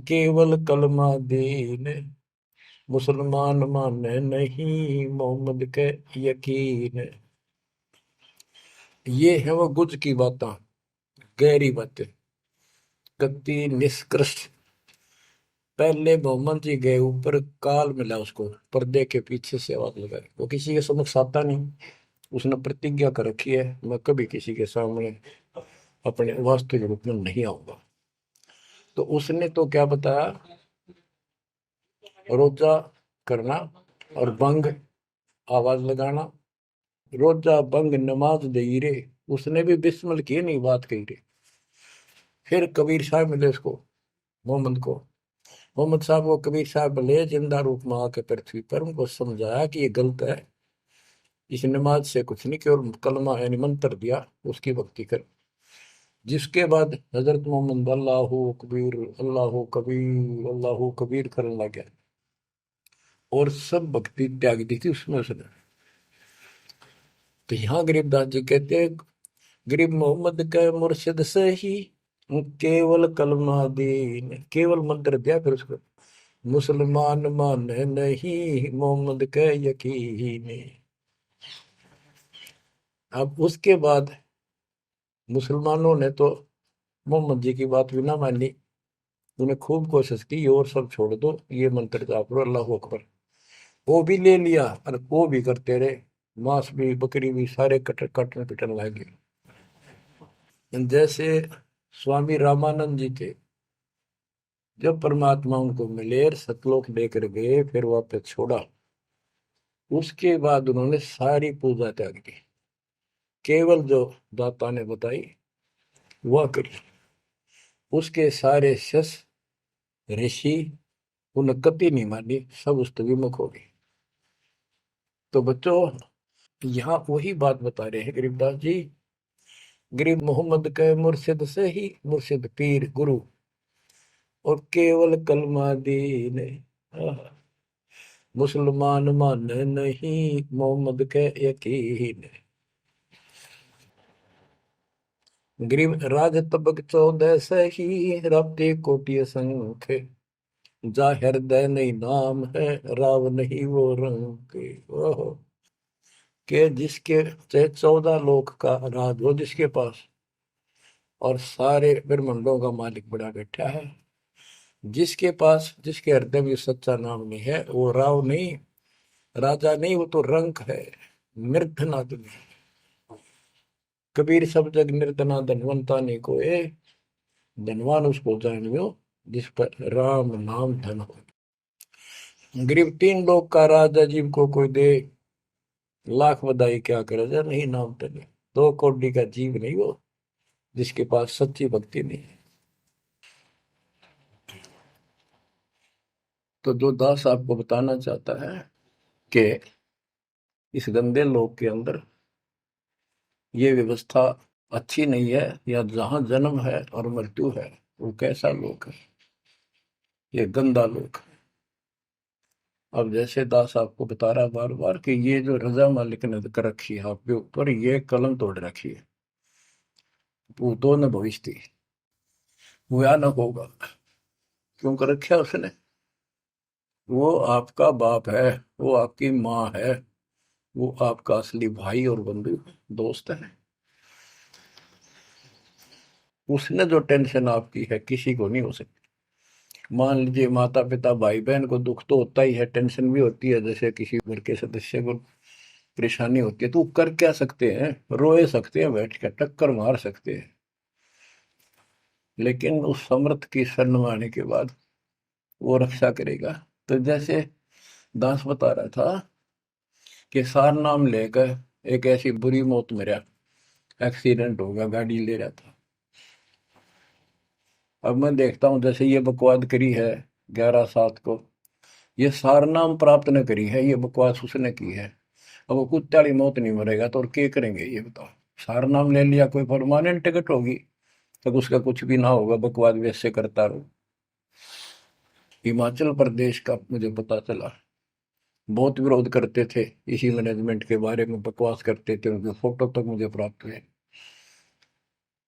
केवल कलमा दीन, मुसलमान माने नहीं मोहम्मद के यकीन। ये है वो गुज की बातें, गहरी बातें, कति निष्कृष्ट। पहले मोहम्मद जी गए ऊपर, काल मिला उसको, पर्दे के पीछे से आवाज लगाई, वो किसी के समक्ष आता नहीं, उसने प्रतिज्ञा कर रखी है मैं कभी किसी के सामने अपने वास्तविक रूप में नहीं आऊंगा। तो उसने तो क्या बताया, रोजा करना और बंग आवाज लगाना, रोजा बंग नमाज दे रे, उसने भी बिस्मिल की नहीं बात कही रे। फिर कबीर साहब मिले उसको, मोहम्मद को, मोहम्मद साहब को कबीर साहब मिले जिंदा रूप में आके पृथ्वी पर, उनको समझाया कि ये गलत है, इस नमाज से कुछ नहीं, केवल कलमा यानी मंत्र दिया, उसकी भक्ति कर। जिसके बाद हजरत मोहम्मद अल्लाह कबीर अल्लाह कबीर करने लग गया, और सब भक्ति त्याग दी थी उसमें उसने। तो यहाँ गरीबदास जी कहते हैं, गरीब मोहम्मद के मुर्शिद से ही केवल कलमा दीन, केवल मंत्र दिया, फिर उसको मुसलमान माने नहीं मोहम्मद के यकीन। अब उसके बाद मुसलमानों ने तो मोहम्मद जी की बात भी ना मानी, उन्हें खूब कोशिश की और सब छोड़ दो, ये मंत्र जाप लो अल्लाह अकबर, वो भी ले लिया और वो भी करते रहे, मांस भी बकरी भी सारे कटन पिटन लगे। जैसे स्वामी रामानंद जी थे, जब परमात्मा उनको मिले सतलोक लेकर गए, फिर वापस छोड़ा, उसके बाद उन्होंने सारी पूजा त्याग दी, केवल जो दाता ने बताई वह करी। उसके सारे शस्त्र ऋषि उन्हें कति नहीं मानी, सब उस विमुख हो गए। तो बच्चों, यहाँ वही बात बता रहे हैं गरीबदास जी, गरीब मोहम्मद के मुर्शिद से ही, मुर्शिद पीर गुरु, और केवल कलमा दीन, मुसलमान मान नहीं मोहम्मद के यकीन। ग्रीव राज तबक 14 सही, रब्दे कोटि संख, जा हृदय नहीं नाम है, राव नहीं वो रंग के। ओहो, के जिसके चाहे 14 लोक का राज हो जिसके पास, और सारे ब्रह्मांडों का मालिक बड़ा बैठा है, जिसके पास, जिसके हृदय में सच्चा नाम नहीं है, वो राव नहीं, राजा नहीं, वो तो रंक है, निर्धनादन। कबीर सब जग निर्धना धनवंता नहीं कोई, धनवान उसको जानियो जिस पर राम नाम धन हो। गरीब 3 लोग का राजा जीव को कोई दे, लाख बधाई क्या करे जा नहीं नाम धने। 2 कौड़ी का जीव नहीं वो, जिसके पास सच्ची भक्ति नहीं है। तो जो दास आपको बताना चाहता है कि इस गंदे लोक के अंदर ये व्यवस्था अच्छी नहीं है, या जहां जन्म है और मृत्यु है वो कैसा लोक है, ये गंदा लोक है। अब जैसे दास आपको बता रहा बार बार कि ये जो रजा मालिक ने कर रखी है आपके ऊपर, ये कलम तोड़ रखी है, भूतों ने भविष्य थी, भयानक होगा। क्यों कर रखा उसने, वो आपका बाप है, वो आपकी माँ है, वो आपका असली भाई और बंधु दोस्त है। उसने जो टेंशन आपकी है किसी को नहीं हो सकती। मान लीजिए माता पिता भाई बहन को दुख तो होता ही है, टेंशन भी होती है, जैसे किसी घर के सदस्य को परेशानी होती है, तो वो कर क्या सकते हैं, रोए सकते हैं, बैठ कर टक्कर मार सकते हैं, लेकिन उस समर्थ की शरण में आने के बाद वो रक्षा करेगा। तो जैसे दास बता रहा था कि सार नाम लेकर एक ऐसी बुरी मौत मरा, एक्सीडेंट हो गया, गाड़ी ले रहा था। अब मैं देखता हूँ जैसे ये बकवाद करी है 11/7 को, ये सारनाम प्राप्त न करी है, ये बकवास उसने की है। अब वो कुत्ते वाली मौत नहीं मरेगा तो और क्या करेंगे ये बताओ। सारनाम ले लिया, कोई परमानेंट टिकट होगी, तब उसका कुछ भी ना होगा, बकवाद वैसे करता रहो। हिमाचल प्रदेश का मुझे पता चला, बहुत विरोध करते थे इसी मैनेजमेंट के बारे में, बकवास करते थे, उनके फोटो तक मुझे प्राप्त हुए।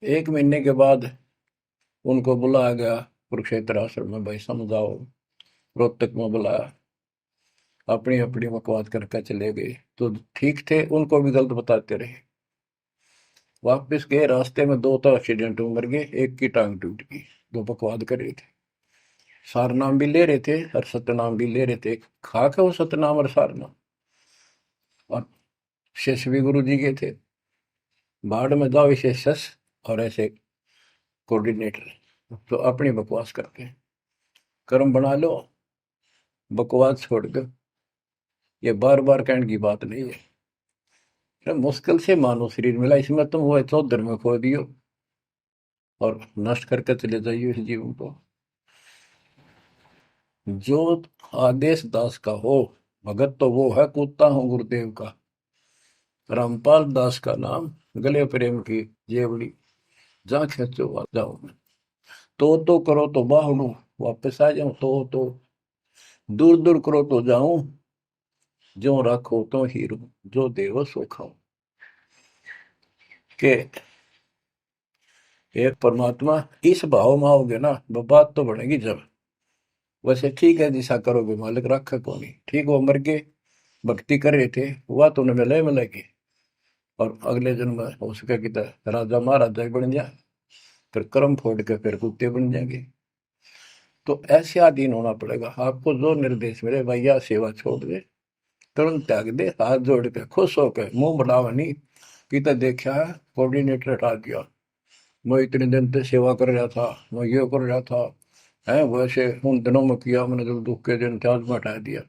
1 महीने के बाद उनको बुलाया गया कुरुक्षेत्र आश्रम में, भाई समझाओ। रोहतक में बुलाया, अपनी अपनी बकवास करके चले गए। तो ठीक थे, उनको भी गलत बताते रहे। वापस गए, रास्ते में 2 तो एक्सीडेंट में मर गए, एक की टांग टूट गई, जो बकवाद कर रहे थे। सारनाम भी ले रहे थे और सतनाम भी ले रहे थे, खाक है वो सतनाम और सारनाम। और शिष्य भी गुरु जी के थे, बाढ़ में जाओ इसे शस और ऐसे कोऑर्डिनेटर, तो अपनी बकवास करके कर्म बना लो, बकवास छोड़ दो। ये बार बार कहने की बात नहीं है, तो मुश्किल से मानो शरीर मिला, इसमें तुम वो तो धर्म खो दियो और नष्ट करके चले जाइए इस जीवन को। जो आदेश दास का हो भगत, तो वो है कूदता हूँ गुरुदेव का। रामपाल दास का नाम, गले प्रेम की जेवड़ी, जा खेचो जाओ मैं। तो करो तो बाहू, वापस आ जाऊं तो दूर दूर करो तो जाऊं, जो रखो तो हीरो, जो देवो सो खाओ। के एक परमात्मा इस भाव में आओगे ना, वो बात तो बढ़ेगी जब। वैसे ठीक है, दिशा करोगे मालिक रखा को नहीं, ठीक वो मर गए, भक्ति कर रहे थे, हुआ तो उन्हें मिले मिलेगी, और अगले जन्म में हो सके कि राजा महाराजा ही बन जाए, फिर कर्म फोड़ के फिर कुत्ते बन जाएंगे। तो ऐसे अधीन होना पड़ेगा आपको, जो निर्देश मिले भैया सेवा छोड़ दे, तुरंत त्याग दे, हाथ जोड़ के खुश होकर, मुंह बढ़ावा नहीं कि तो देखा है कोऑर्डिनेटर हटा दिया, मैं इतने दिन से सेवा कर रहा था, मैं ये कर रहा था, है वैसे उन दिनों में किया मैंने, जो दुख के दिन थे आज में हटा दिया।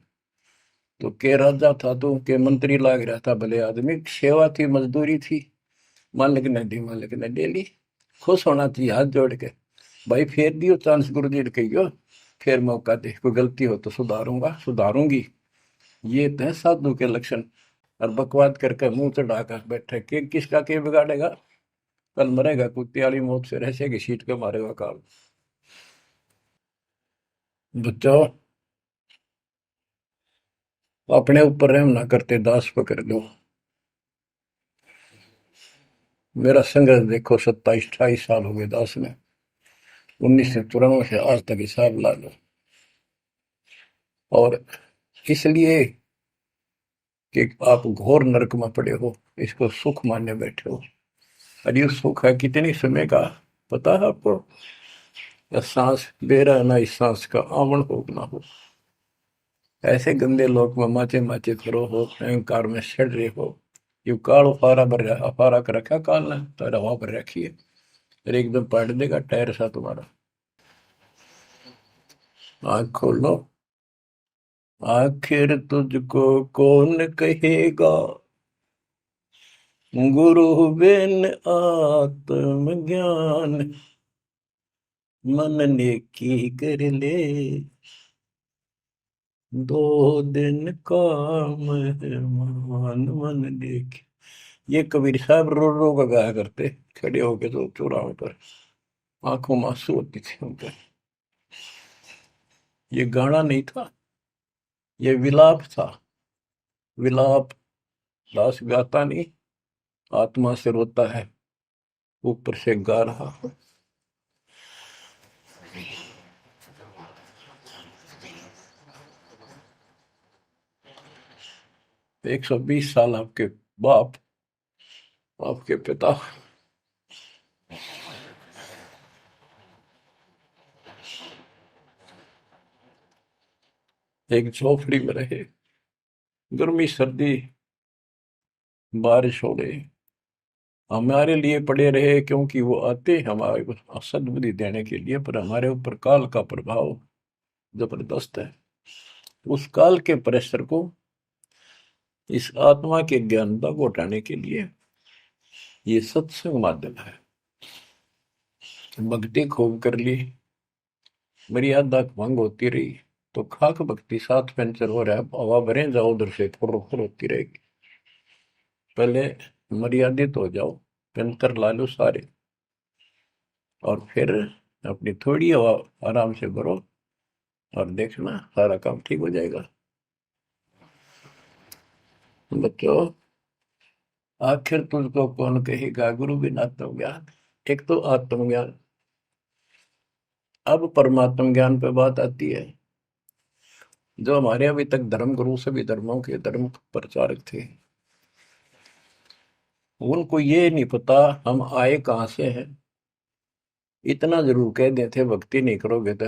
तो के राजा था तो के मंत्री लाग रहा था, भले आदमी, सेवा थी, मजदूरी थी, मालिक ने दी, मालिक ने ले ली। खुश होना चाहिए हाथ जोड़ के, भाई फेर दियो चांस, गुरु जी ने कहियो, फिर मौका दे, कोई गलती हो तो सुधारूंगा सुधारूंगी। ये तो है साधु के लक्षण। और बकवाद करके मुंह चढ़ा कर बैठे, के किसका के बिगाड़ेगा, कल मरेगा कुत्ते वाली मौत से, रहसे की सीट के मारेगा काल। बच्चों, अपने ऊपर रहम ना करते दास पकड़ लो। मेरा संघर्ष देखो, 27-28 साल हो गए दास में, 1994 से आज तक हिसाब ला लो। और इसलिए कि आप घोर नरक में पड़े हो, इसको सुख मानने बैठे हो। और ये सुख है कितनी समय का, पता है आपको? या सांस बेरा ना, इस सांस का आवण हो ना हो, ऐसे गंदे लोग में माचे माचे करो हो, अहंकार में सड़ रहे हो। यू काल अफारा भर, अफारा कर रखा काल ने, तो हवा भर रखी है, फिर एकदम पलट देगा टायर सा तुम्हारा। आँख खोलो, आखिर तुझको कौन कहेगा, गुरु बिन आत्मज्ञान, मन ने की कर ले, 2 दिन का मेहमान मन देख। ये कबीर साहब रो रो का गाया करते, खड़े होके तो चौराहों पर, आंखों में आंसू होती थी उनके। ये गाना नहीं था, ये विलाप था। विलाप दास गाता नहीं, आत्मा से रोता है, ऊपर से गा रहा। 120 साल आपके बाप, आपके पिता, एक झोपड़ी में रहे, गर्मी सर्दी बारिश हो गई, हमारे लिए पड़े रहे, क्योंकि वो आते हमारे को सद्बुद्धि देने के लिए, पर हमारे ऊपर काल का प्रभाव जबरदस्त है। उस काल के प्रेशर को इस आत्मा के ज्ञानता को हटाने के लिए ये सत्संग माध्यम है। भक्ति खूब कर ली, मर्यादा भंग होती रही तो खाक भक्ति साथ पंचर हो रहा है, हवा भरे जाओ उधर से फुर फुर होती रहेगी। पहले मर्यादित हो जाओ, पंचर ला लो सारे, और फिर अपनी थोड़ी हवा आराम से भरो और देखना सारा काम ठीक हो जाएगा। बच्चों, आखिर तुझको कौन कहेगा गुरु बिन आत्मज्ञान। एक तो आत्मज्ञान, अब परमात्म ज्ञान पे बात आती है। जो हमारे अभी तक धर्म गुरु सभी धर्मों के धर्म प्रचारक थे, उनको ये नहीं पता हम आए कहां से हैं। इतना जरूर कह देते भक्ति नहीं करोगे तो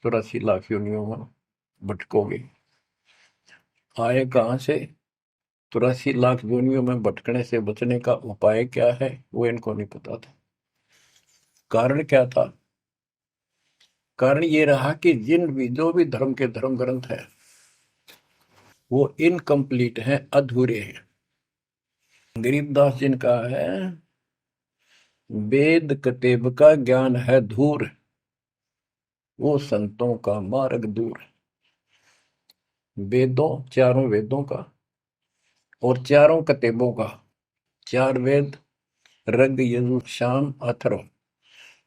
84 लाख योनियों में भटकोगे। आए कहां से, 84 लाख योनियों में भटकने से बचने का उपाय क्या है वो इनको नहीं पता था। कारण क्या था? कारण ये रहा कि जो भी धर्म के धर्म ग्रंथ है वो इनकम्प्लीट हैं, अधूरे हैं। गरीबदास जी ने कहा है, वेद कतेब का ज्ञान है धूर, वो संतों का मार्ग दूर। वेदों, चारों वेदों का और चारों कतेबों का, 4 वेद ऋग यजुर साम अथर्व,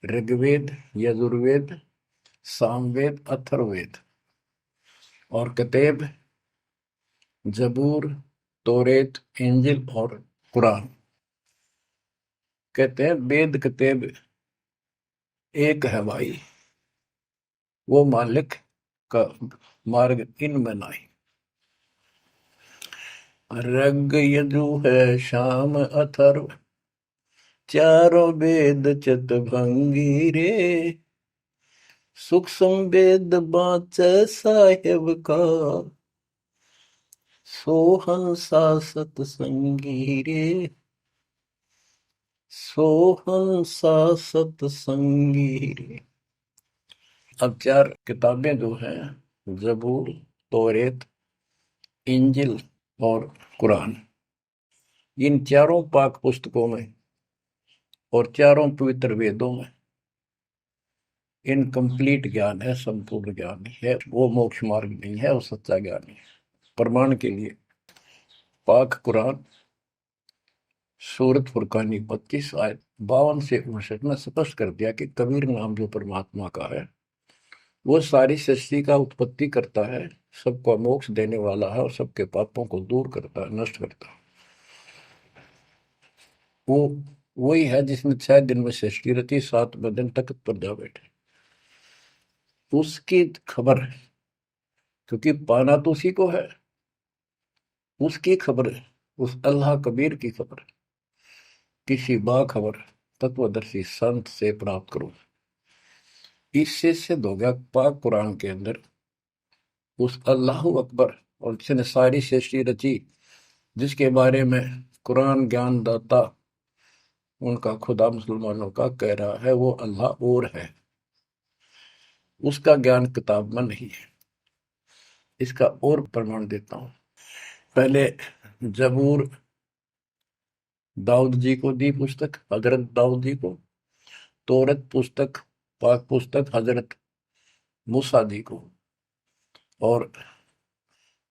ऋग्वेद यजुर्वेद सामवेद अथर्ववेद, और कतेब जबूर तोरेत इंजिल और कुरान। कहते हैं वेद कतेब एक है भाई, वो मालिक का मार्ग इनमें नहीं। ऋग यजु है शाम अथर्व, चारों वेद चितभंगी रे, सूक्ष्म वेद बाँचै साहेब का, सोहंसा सतसंगी रे, सोहंसा सतसंगी रे। अब 4 किताबें जो हैं, जबूर तौरेत इंजिल और कुरान, इन चारों पाक पुस्तकों में और चारों पवित्र वेदों में इनकम्प्लीट ज्ञान है, संपूर्ण ज्ञान नहीं है, वो मोक्ष मार्ग नहीं है, वो सच्चा ज्ञान नहीं है। प्रमाण के लिए पाक कुरान सूरत फुरकानी 25 आयत 52 से 59 में स्पष्ट कर दिया कि कबीर नाम जो परमात्मा का है वो सारी सृष्टि का उत्पत्ति करता है, सबको मोक्ष देने वाला है और सबके पापों को दूर करता है, नष्ट करता है। वो वही है जिसने 6 दिन में सृष्टि रची, 7वें दिन तख्त पर जा बैठे। उसकी खबर है, क्योंकि पाना तो उसी को है, उसकी खबर है, उस अल्लाह कबीर की खबर किसी बाखबर तत्वदर्शी संत से प्राप्त करो। इससे सिद्ध हो गया पाक कुरान के अंदर उस अल्लाह अकबर और जिसने सारी सृष्टि रची, जिसके बारे में कुरान ज्ञान दाता उनका खुदा मुसलमानों का कह रहा है वो अल्लाह और है, उसका ज्ञान किताब में नहीं है। इसका और प्रमाण देता हूं। पहले जबूर दाऊद जी को दी पुस्तक, हजरत दाऊद जी को। तौरत पुस्तक, पाक पुस्तक हजरत मूसा जी को। और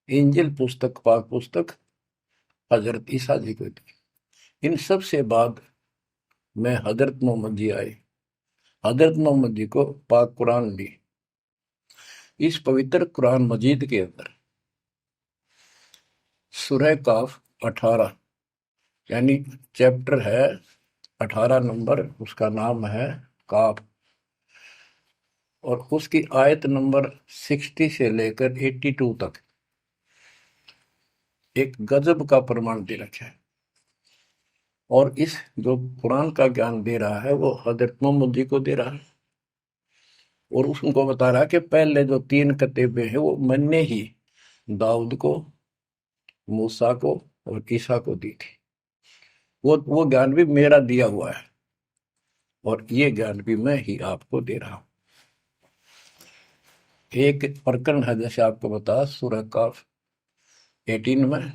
इंजिल पुस्तक, पाक पुस्तक हजरत ईसा जी को दी। इन सब से बाद में हजरत मोहम्मद जी आए, हजरत मोहम्मद जी को पाक कुरान दी। इस पवित्र कुरान मजीद के अंदर सूरह काफ 18 यानी चैप्टर है 18 नंबर, उसका नाम है काफ, और उसकी आयत नंबर 60 से लेकर 82 तक एक गजब का प्रमाण दे रखा है। और इस जो कुरान का ज्ञान दे रहा है वो हजरत मोहम्मद जी को दे रहा है, और उसको बता रहा है कि पहले जो 3 किताबें हैं वो मैंने ही दाऊद को, मूसा को और ईसा को दी थी। वो ज्ञान भी मेरा दिया हुआ है, और ये ज्ञान भी मैं ही आपको दे रहा हूं। एक प्रकरण है, जैसे आपको बता सूरह काफ 18 में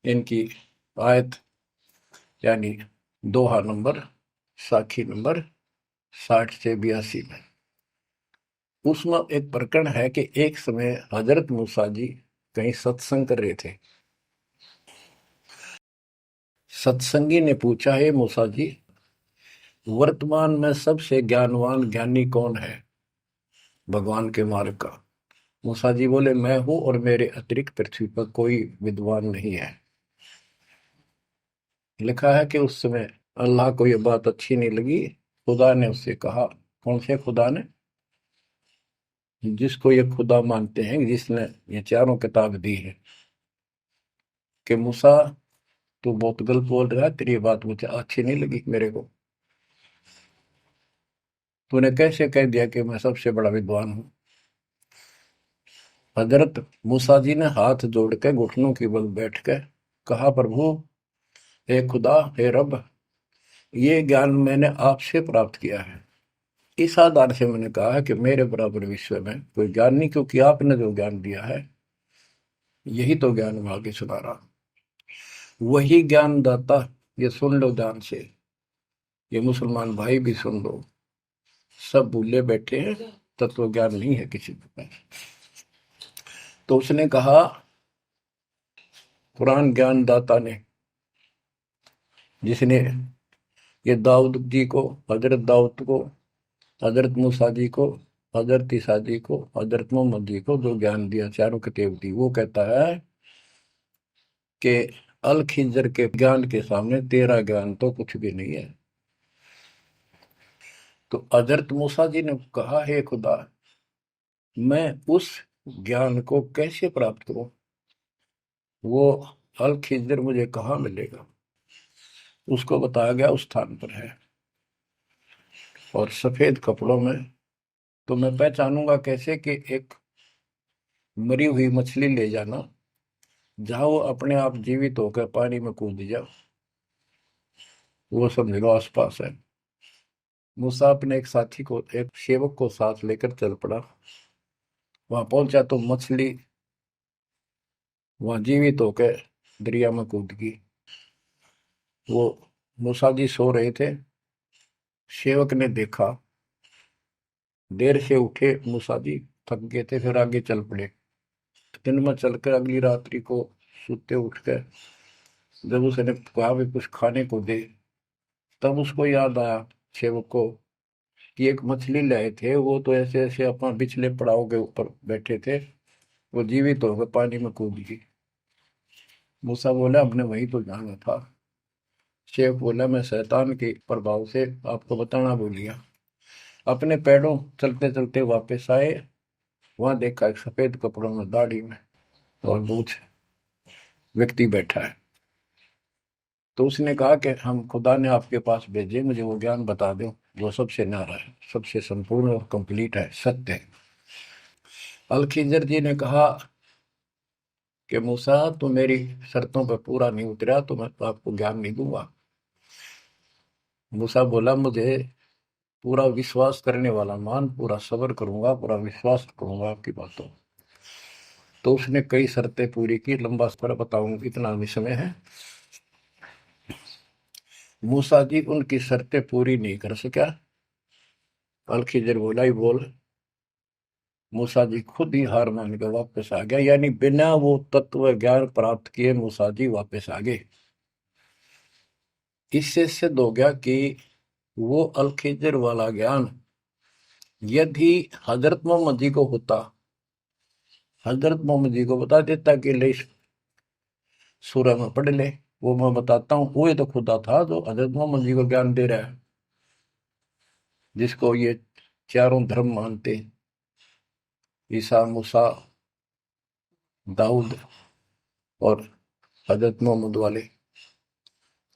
इनकी आयत यानी दोहा नंबर साखी नंबर 60 से 82 में। उसमें एक प्रकरण है कि एक समय हजरत मूसा जी कहीं सत्संग कर रहे थे। सत्संगी ने पूछा, है मूसा जी, वर्तमान में सबसे ज्ञानवान ज्ञानी कौन है भगवान के मार्ग का? मूसा जी बोले, मैं हूं और मेरे अतिरिक्त पृथ्वी पर कोई विद्वान नहीं है। लिखा है कि उस समय अल्लाह को यह बात अच्छी नहीं लगी। खुदा ने उससे कहा, कौन से खुदा ने? जिसको ये खुदा मानते हैं, जिसने ये चारों किताब दी है, कि मूसा तू बहुत गलत बोल रहा है, तेरी बात मुझे अच्छी नहीं लगी। मेरे को तूने कैसे कह दिया कि मैं सबसे बड़ा विद्वान हूं? हजरत मूसा जी ने हाथ जोड़ के घुटनों की बल बैठ के कहा, प्रभु, हे खुदा, हे रब, ये ज्ञान मैंने आपसे प्राप्त किया है। इस आधार से मैंने कहा है कि मेरे बराबर विश्व में कोई ज्ञान नहीं, क्योंकि आपने जो ज्ञान दिया है यही तो ज्ञान मैं आगे सुना रहा। वही ज्ञान दाता, ये सुन लो ध्यान से, ये मुसलमान भाई भी सुन लो, सब भूले बैठे हैं, तत्व ज्ञान नहीं है किसी के पास। तो उसने कहा, कुरान ज्ञान दाता ने, जिसने ये दाऊद जी को, हजरत दाऊद को, हजरत मूसा जी को, हजरत ईसा जी को, हजरत मोहम्मद जी को जो ज्ञान दिया, चारों किताब दी, वो कहता है कि अल खिजर के ज्ञान के सामने तेरा ज्ञान तो कुछ भी नहीं है। तो हजरत मूसा जी ने कहा, हे खुदा, मैं उस ज्ञान को कैसे प्राप्त करूं? वो अल खिजर मुझे कहाँ मिलेगा? उसको बताया गया उस स्थान पर है, और सफेद कपड़ों में। तो मैं पहचानूंगा कैसे कि एक मरी हुई मछली ले जाना, जहां वो अपने आप जीवित होकर पानी में कूद जाओ, वो समझ लो आसपास है। मूसा अपने एक साथी को, एक सेवक को साथ लेकर चल पड़ा। वहां पहुंचा तो मछली वहां जीवित होकर दरिया में कूद गई। वो मूसा जी सो रहे थे। सेवक ने देखा, देर से उठे मूसा जी, थक गए थे, फिर आगे चल पड़े। दिन में चलकर अगली रात्रि को सुते उठ कर जब उसने कहा भी कुछ खाने को दे, तब उसको याद आया सेवक को कि एक मछली लाए थे, वो तो ऐसे ऐसे अपना पिछले पड़ाव के ऊपर बैठे थे, वो जीवित होकर पानी में कूद गई। मूसा बोला, हमने वही तो जाना था। शेख बोला, मैं शैतान के प्रभाव से आपको बताना भूल गया। अपने पैरों चलते चलते वापस आए। वहां देखा एक सफेद कपड़ों में, दाढ़ी में और मूछ व्यक्ति बैठा है। तो उसने कहा कि हम खुदा ने आपके पास भेजे, मुझे वो ज्ञान बता दो जो सबसे न्यारा है, सबसे संपूर्ण और कंप्लीट है, सत्य है। अल खिजर जी ने कहा कि मूसा, तो मेरी शर्तों पर पूरा नहीं उतरा तो मैं तो आपको ज्ञान नहीं दूंगा। मूसा बोला, मुझे पूरा विश्वास करने वाला मान, पूरा सब्र करूंगा, पूरा विश्वास करूंगा आपकी बातों। तो उसने कई शर्तें पूरी की, लंबा सफर बताऊं, इतना भी समय है। मूसा जी उनकी शर्तें पूरी नहीं कर सका। अल खिजर बोला, ही बोल। मूसा जी खुद ही हार मान के वापस आ गया, यानी बिना वो तत्व ज्ञान प्राप्त किए मूसा जी वापस आ गए। इससे सिद्ध हो गया कि वो अल खिजर वाला ज्ञान यदि हजरत मोहम्मद जी को होता, हजरत मोहम्मद जी को बता देता कि ले सूरह में पढ़ ले, वो मैं बताता हूँ, वो ये तो खुदा था जो हजरत मोहम्मद जी को ज्ञान दे रहा है, जिसको ये चारों धर्म मानते, ईसा, मूसा, दाऊद और हजरत मोहम्मद वाले।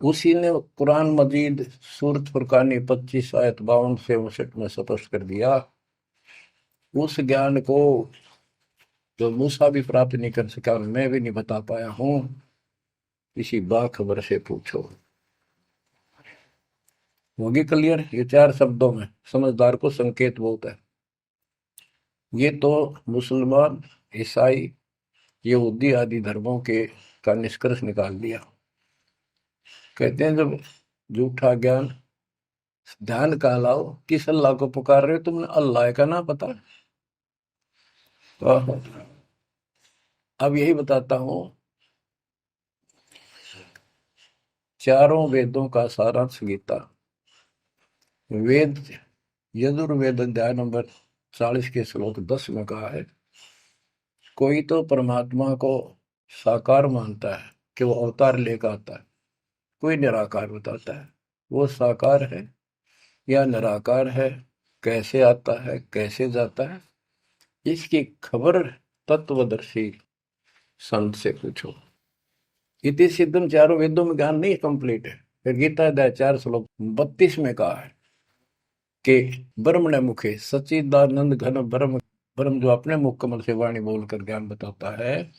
उसी ने कुरान मजीद सूरत फुरकानी 25 आयत 52 से 59 में स्पष्ट कर दिया। उस ज्ञान को जो मूसा भी प्राप्त नहीं कर सका और मैं भी नहीं बता पाया हूं, किसी बाखबर से पूछो। होगी क्लियर? ये 4 शब्दों में समझदार को संकेत बहुत है। ये तो मुसलमान, ईसाई, यहूदी आदि धर्मों के का निष्कर्ष निकाल दिया। कहते हैं जब झूठा ज्ञान ध्यान का लाओ, किस अल्लाह को पुकार रहे हो तुमने? अल्लाह का ना पता। तो अब यही बताता हूं, चारों वेदों का सारांश गीता। वेद यजुर्वेद अध्याय नंबर 40 के श्लोक 10 में कहा है, कोई तो परमात्मा को साकार मानता है कि वो अवतार लेकर आता है, कोई निराकार बताता है। वो साकार है या निराकार है, कैसे आता है कैसे जाता है, इसकी खबर तत्वदर्शी संत से पूछो। इति सिद्धम, चारों वेदों में ज्ञान नहीं कंप्लीट है। फिर गीता अध्याय 4 श्लोक 32 में कहा है कि ब्रह्म ने मुखे सच्चिदानंद घन ब्रह्म, ब्रह्म जो अपने मुख कमल से वाणी बोलकर ज्ञान बताता है,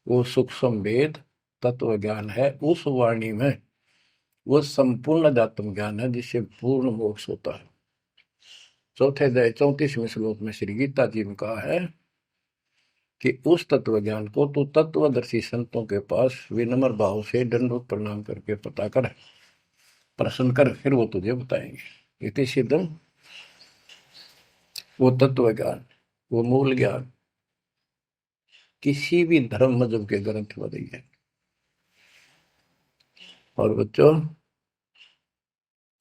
वो सूक्ष्म वेद तत्व ज्ञान है। उस वाणी में वो संपूर्ण अध्यात्म ज्ञान है जिससे पूर्ण मोक्ष होता है। चौथे अध्याय 34वें श्लोक में श्री गीता जी ने कहा है कि उस तत्व ज्ञान को तो तत्वदर्शी संतों के पास विनम्र भाव से दंडवत प्रणाम करके पता कर, प्रश्न कर, फिर वो तुझे बताएंगे। इति सिद्धम, वो तत्व ज्ञान, वो मूल ज्ञान किसी भी धर्म मजहब के ग्रंथ में नहीं है। और बच्चों,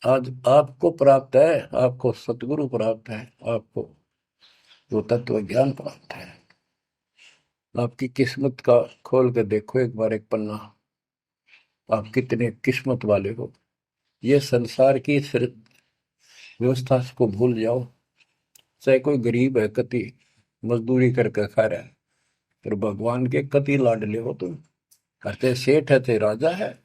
आज आपको प्राप्त है, आपको सतगुरु प्राप्त है, आपको वो तत्व ज्ञान प्राप्त है। आपकी किस्मत का खोल के देखो एक बार एक पन्ना, आप कितने किस्मत वाले हो। ये संसार की व्यवस्था को भूल जाओ। चाहे कोई गरीब है, कति मजदूरी करके खा रहा है, फिर भगवान के कति लाडले हो तुम। कहते सेठ है थे राजा है,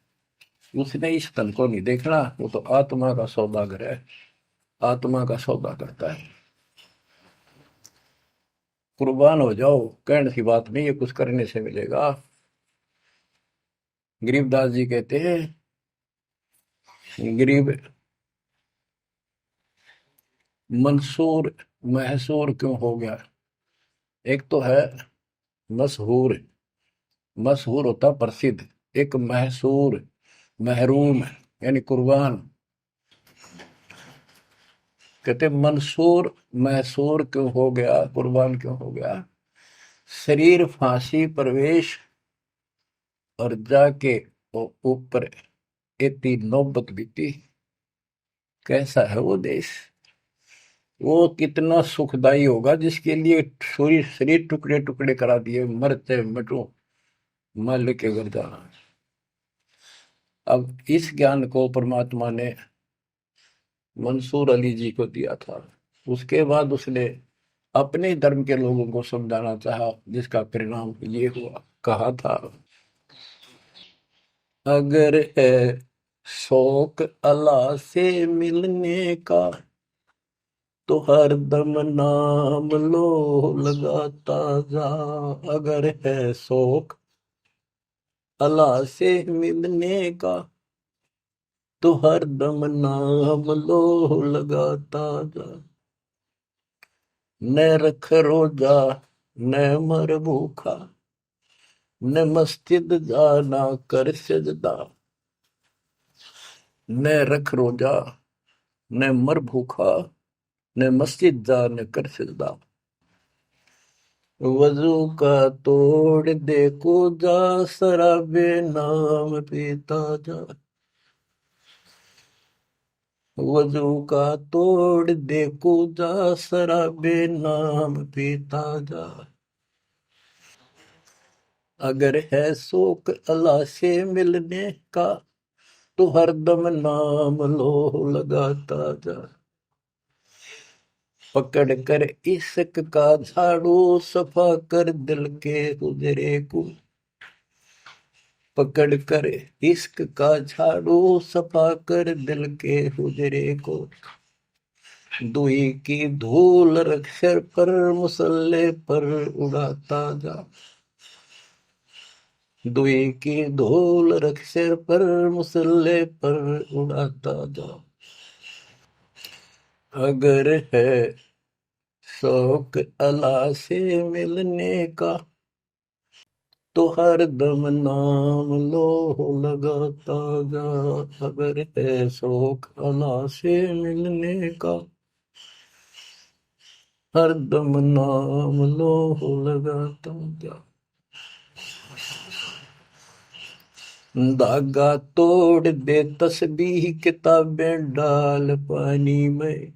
उसने इस तन को नहीं देखना, वो तो आत्मा का सौदागर है, आत्मा का सौदा करता है। कुर्बान हो जाओ, कहने की बात नहीं, ये कुछ करने से मिलेगा। गरीबदास जी कहते हैं, गरीब मंसूर महसूर क्यों हो गया? एक तो है मशहूर, मशहूर होता प्रसिद्ध, एक महसूर महरूम यानी कुर्बान। कहते मंसूर महसूर क्यों हो गया, कुर्बान क्यों हो गया? शरीर फांसी प्रवेश और जाके ऊपर इतनी नौबत बीती। कैसा है वो देश, वो कितना सुखदाई होगा जिसके लिए शरीर शरीर टुकड़े टुकड़े करा दिए, मरते मटो मल के घर जाना। अब इस ज्ञान को परमात्मा ने मंसूर अली जी को दिया था। उसके बाद उसने अपने धर्म के लोगों को समझाना चाहा, जिसका परिणाम ये हुआ। कहा था, अगर है शौक अल्लाह से मिलने का तो हर दम नाम लो लगाता जा। अगर है शौक अल्लाह से मिलने का तो हर दम नाम लो लगाता जा। न रख रोजा न मर भूखा, न मस्जिद जाना कर सजदा। न रख रोजा न मर भूखा, न मस्जिद जा न कर सजदा। वजू का तोड़ दे को जा, शराबे नाम पीता जा। वजू का तोड़ दे को जा, शराबे नाम पीता जा। अगर है शौक अल्लाह से मिलने का तो हरदम नाम लो लगाता जा। पकड़ कर इश्क का झाड़ू, सफा कर दिल के उजरे को। पकड़ कर इश्क का झाड़ू, सफा कर दिल के हुजरे को। दुई की धूल रख सिर पर, मुसल्ले पर उड़ाता जा। दुई की धूल रख सिर पर, मुसल्ले पर उड़ाता जा। अगर है शौक अल्लाह से मिलने का तो हर दम नाम लो लगाता जा, अगर है शौक अल्लाह से मिलने का, हर दम नाम लो लगाता जा। धागा तोड़ दे तस्बीह किताबें डाल पानी में,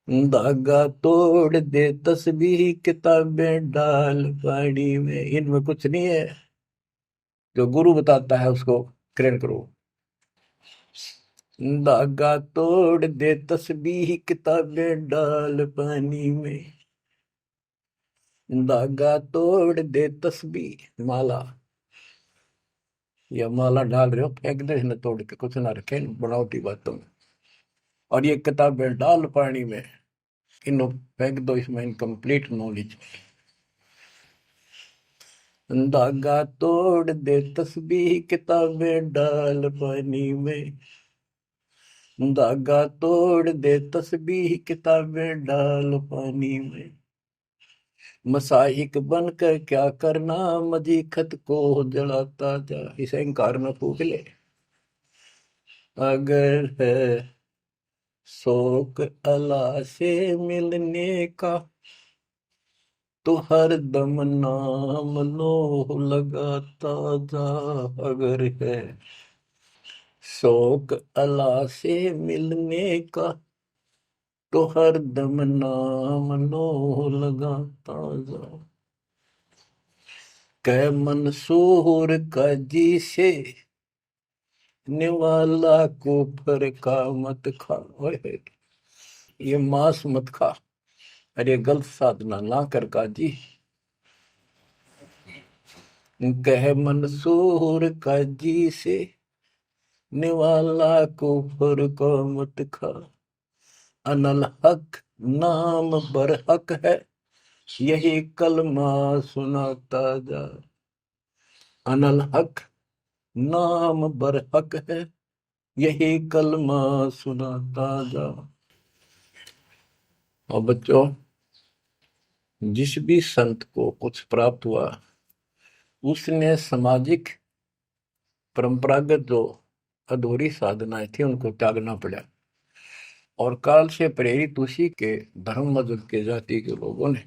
धागा तोड़ दे तस्बीह किताबें डाल पानी में। इनमें कुछ नहीं है, जो गुरु बताता है उसको ग्रहण करो। धागा तोड़ दे तस्बीह किताबें डाल पानी में, धागा तोड़ दे तस्बीह माला, या माला डाल रहे हो फेंक दे न, तोड़ के कुछ ना रखे बनावटी बातों में। और ये किताबें डाल पानी में, इनको फेंक दो, इसमें इनकम्प्लीट नॉलेज। धागा तोड़ दे तस्बीह किताबें डाल पानी में, धागा तोड़ दे तस्बीह किताबें डाल पानी में। मसाइक बनकर क्या करना, मजी खत को जलाता जा। इसे इंकार न फूक ले। अगर है शौक अल्लाह से मिलने का, तो हर दम नाम लो लगाता जा। अगर है शौक अल्लाह से मिलने का, तो हर दम नाम लो लगाता जा। कै मंसूर का जी से निवाला कुफर का मत खा। ओए, ये मांस मत खा, अरे गलत साधना ना कर काजी। कह मंसूर का जी से निवाला कुफर का मत खा। अनल हक नाम बर हक है, यही कलमा सुनाता जा। अनल हक नाम बर हक है, यही कलमा सुनाता जा। और बच्चों, जिस भी संत को कुछ प्राप्त हुआ, उसने सामाजिक परंपरागत जो अधूरी साधनाएं थी उनको त्यागना पड़ा, और काल से प्रेरित उसी के धर्म मजहब के जाति के लोगों ने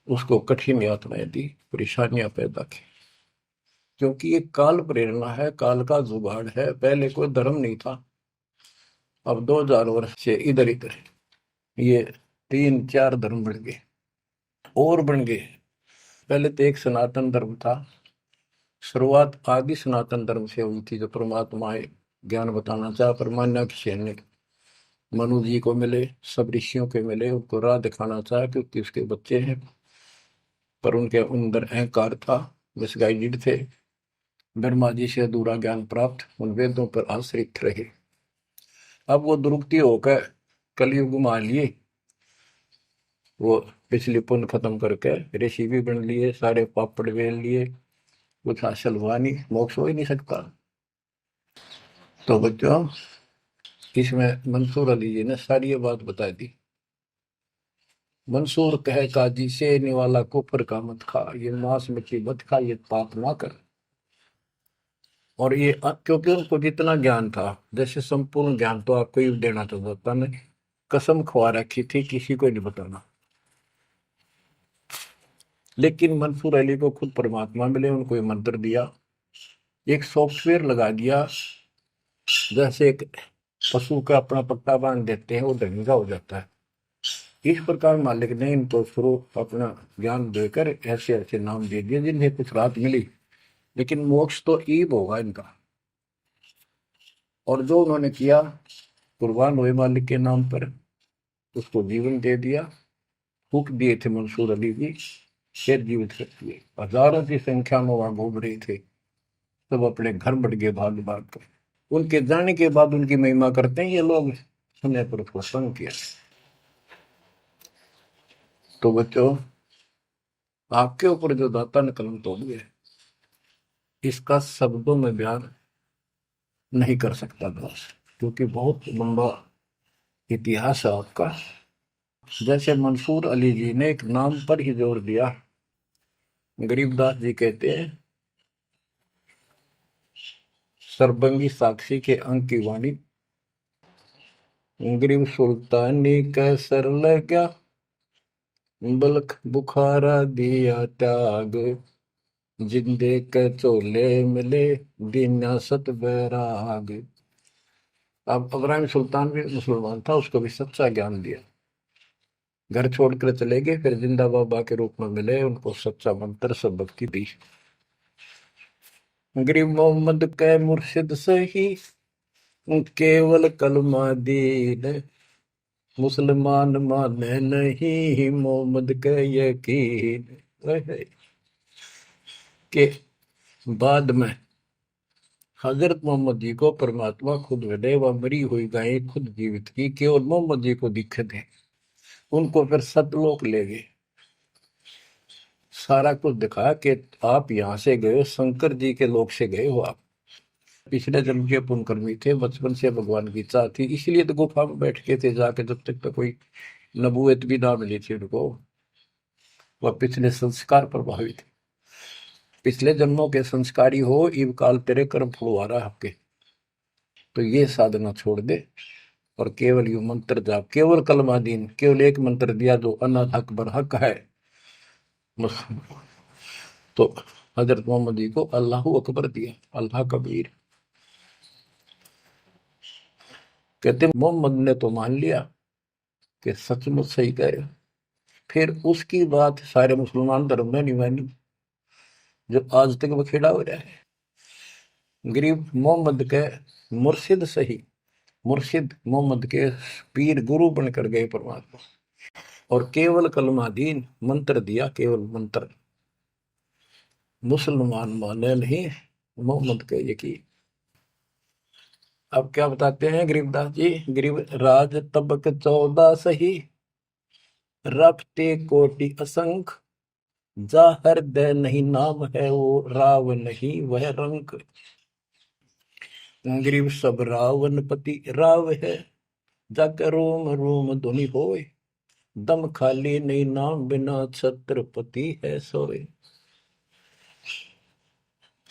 उसको कठिन यातनाएं दी, परेशानियां पैदा की। क्योंकि ये काल प्रेरणा है, काल का जुगाड़ है। पहले कोई धर्म नहीं था, अब 2000 वर्ष से इधर इधर ये 3-4 धर्म बढ़ गए और बन गए। पहले तो एक सनातन धर्म था, शुरुआत आदि सनातन धर्म से हुई थी, जो परमात्मा ज्ञान बताना चाहा। परमान्या ने मनु जी को मिले, सब ऋषियों के मिले, उनको राह दिखाना चाहा, क्योंकि उसके बच्चे हैं, पर उनके अंदर अहंकार था, मिसगाइडेड थे। ब्रह्मा जी से अधूरा ज्ञान प्राप्त, उन वेदों पर आश्रित रहे। अब वो दुरुक्ति होकर कलयुग में आ लिए, वो पिछली पुण्य खत्म करके ऋषि भी बन लिए, सारे पापड़ वेल लिए, कुछ हासिल हुआ नहीं, मोक्ष हो ही नहीं सकता। तो बच्चों, इसमें मंसूर अली जी ने सारी ये बात बता दी। मंसूर कहे काजी से निवाला कुफर का मत खा, ये मांस मछली मत खा, ये पाप ना कर। और ये क्योंकि उनको जितना ज्ञान था, जैसे संपूर्ण ज्ञान तो आपको ही देना चाहता नहीं, कसम खवा रखी थी किसी को नहीं बताना। लेकिन मंसूर अली को खुद परमात्मा मिले, उनको ये मंत्र दिया, एक सॉफ्टवेयर लगा दिया, जैसे एक पशु का अपना पट्टा बांध देते हैं, वो ढंगा हो जाता है। इस प्रकार मालिक ने इनको शुरू अपना ज्ञान देकर ऐसे ऐसे नाम दे दिए जिन्हें कुछ राहत मिली, लेकिन मोक्ष तो ईब होगा इनका। और जो उन्होंने किया, कुर्बान हुए मालिक के नाम पर, उसको जीवन दे दिया। फूक दिए थे मंसूर अली जी, फिर जीवित कर दिए। हजारों की संख्या में वहां घूम रहे थे, सब अपने घर बढ़ गए भाग भाग कर। उनके जाने के बाद उनकी महिमा करते हैं ये लोग, समय पर उसको संग किया। तो बच्चों, आपके ऊपर जो दाता ने कलम तोड़ दिया, इसका शब्दों में बयान नहीं कर सकता बस, क्योंकि बहुत लंबा इतिहास है आपका। जैसे मंसूर अली जी ने एक नाम पर ही जोर दिया। गरीबदास जी कहते हैं, सरबंगी साक्षी के अंक की वाणी, गरीब सुल्तानी कैसर लग्या, बल्ख बुखारा दिया त्याग, जिंदे के चोले मिले, दीना सत बैराग। अब इब्राहिम सुल्तान भी मुसलमान था, उसको भी सच्चा ज्ञान दिया। घर छोड़कर चले गए, फिर जिंदा बाबा के रूप में मिले, उनको सच्चा मंत्र सब भक्ति दी। गरीब मोहम्मद के मुर्शिद सही, केवल कलमा दीन, मुसलमान माने नहीं मोहम्मद के यकीन। के बाद में हजरत मोहम्मद जी को परमात्मा खुद मिले, वह मरी हुई गायें खुद जीवित की, केवल मोहम्मद जी को दिखे थे। उनको फिर सतलोक ले गए, सारा कुछ दिखा कि आप यहाँ से गए हो, शंकर जी के लोक से गए हो आप, पिछले जन्म के पुण्यकर्मी थे, बचपन से भगवान की इच्छा थी, इसलिए तो गुफा में बैठ के थे जाके, जब तक तो कोई नबूवत भी ना मिली थी उनको। वह पिछले संस्कार प्रभावित, पिछले जन्मों के संस्कारी हो, इब काल तेरे कर्म फुलवा रहा आपके, तो ये साधना छोड़ दे और केवल यू मंत्र जाप, केवल कलमा दीन, केवल एक मंत्र दिया जो अनाथ अकबर हक है। तो हजरत मोहम्मद जी को अल्लाह अकबर दिया, अल्लाह कबीर। कहते मोहम्मद ने तो मान लिया कि सचमुच सही कह रहे, फिर उसकी बात सारे मुसलमान धर्म में नहीं मानी, जो आज तक बखेड़ा हो रहा है। गरीब मोहम्मद के मुर्शिद सही, मुर्शिद मोहम्मद के पीर गुरु बनकर गए परमात्मा, और केवल कलमा दीन मंत्र दिया, केवल मंत्र, मुसलमान माने नहीं मोहम्मद के यकीन। अब क्या बताते हैं गरीबदास जी, गरीब राज तबक 14 सही, रफ्ते कोटि असंख, जा हृदय नहीं नाम है वो, राव नहीं वह रंक। गरीब सब रावण पति राव है, जाकर रोम रोम धुनि होए, दम खाली नहीं नाम बिना छत्रपति है सोए।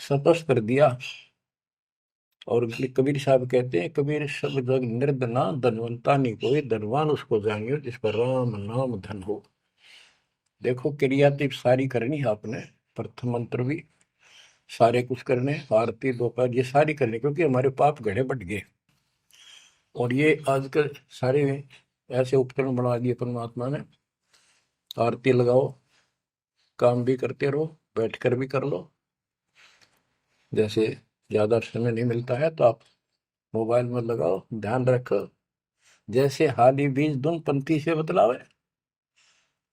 स्पष्ट कर दिया। और कबीर साहब कहते हैं, कबीर सब जग निर्धना, धनवंता नहीं कोई, धनवान उसको जानियो जिस पर राम नाम धन हो। देखो क्रिया तो सारी करनी है आपने, प्रथम मंत्र भी सारे कुछ करने, आरती दोपहर ये सारी करनी, क्योंकि हमारे पाप घड़े बढ़ गए। और ये आजकल सारे ऐसे उपकरण बना दिए परमात्मा ने, आरती लगाओ, काम भी करते रहो, बैठकर भी कर लो। जैसे ज्यादा समय नहीं मिलता है तो आप मोबाइल में लगाओ, ध्यान रखो। जैसे हाली बीज धुन पंथी से बतलावे,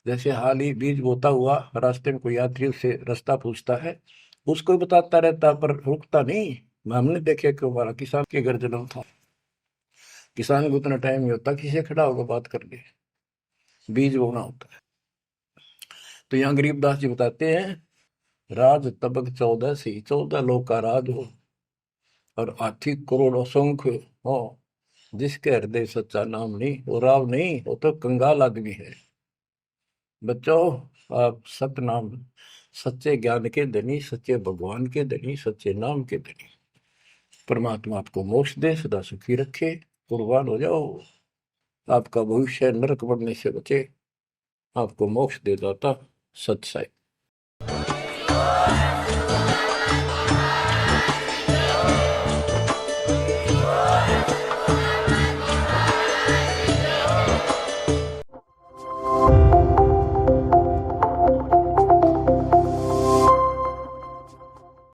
जैसे हाली बीज बोता हुआ रास्ते में कोई यात्री उससे रास्ता पूछता है, उसको भी बताता रहता पर रुकता नहीं। हमने देखे कि हमारा किसान के घर जन्म था, किसान को उतना टाइम नहीं होता किसी से खड़ा होकर बात कर ले, बीज बोना होता है। तो यहाँ गरीबदास जी बताते हैं, राज तबक 14 सी, 14 लोग का राज हो, और हाथी करोड़ असंख्य हो, जिसके हृदय सच्चा नाम नहीं, वो राव नहीं, वो तो कंगाल आदमी है। बच्चों, आप सत्य नाम, सच्चे ज्ञान के धनी, सच्चे भगवान के धनी, सच्चे नाम के धनी, परमात्मा आपको मोक्ष दे, सदा सुखी रखे, कुर्बान हो जाओ, आपका भविष्य नरक बढ़ने से बचे, आपको मोक्ष दे दाता सत साई।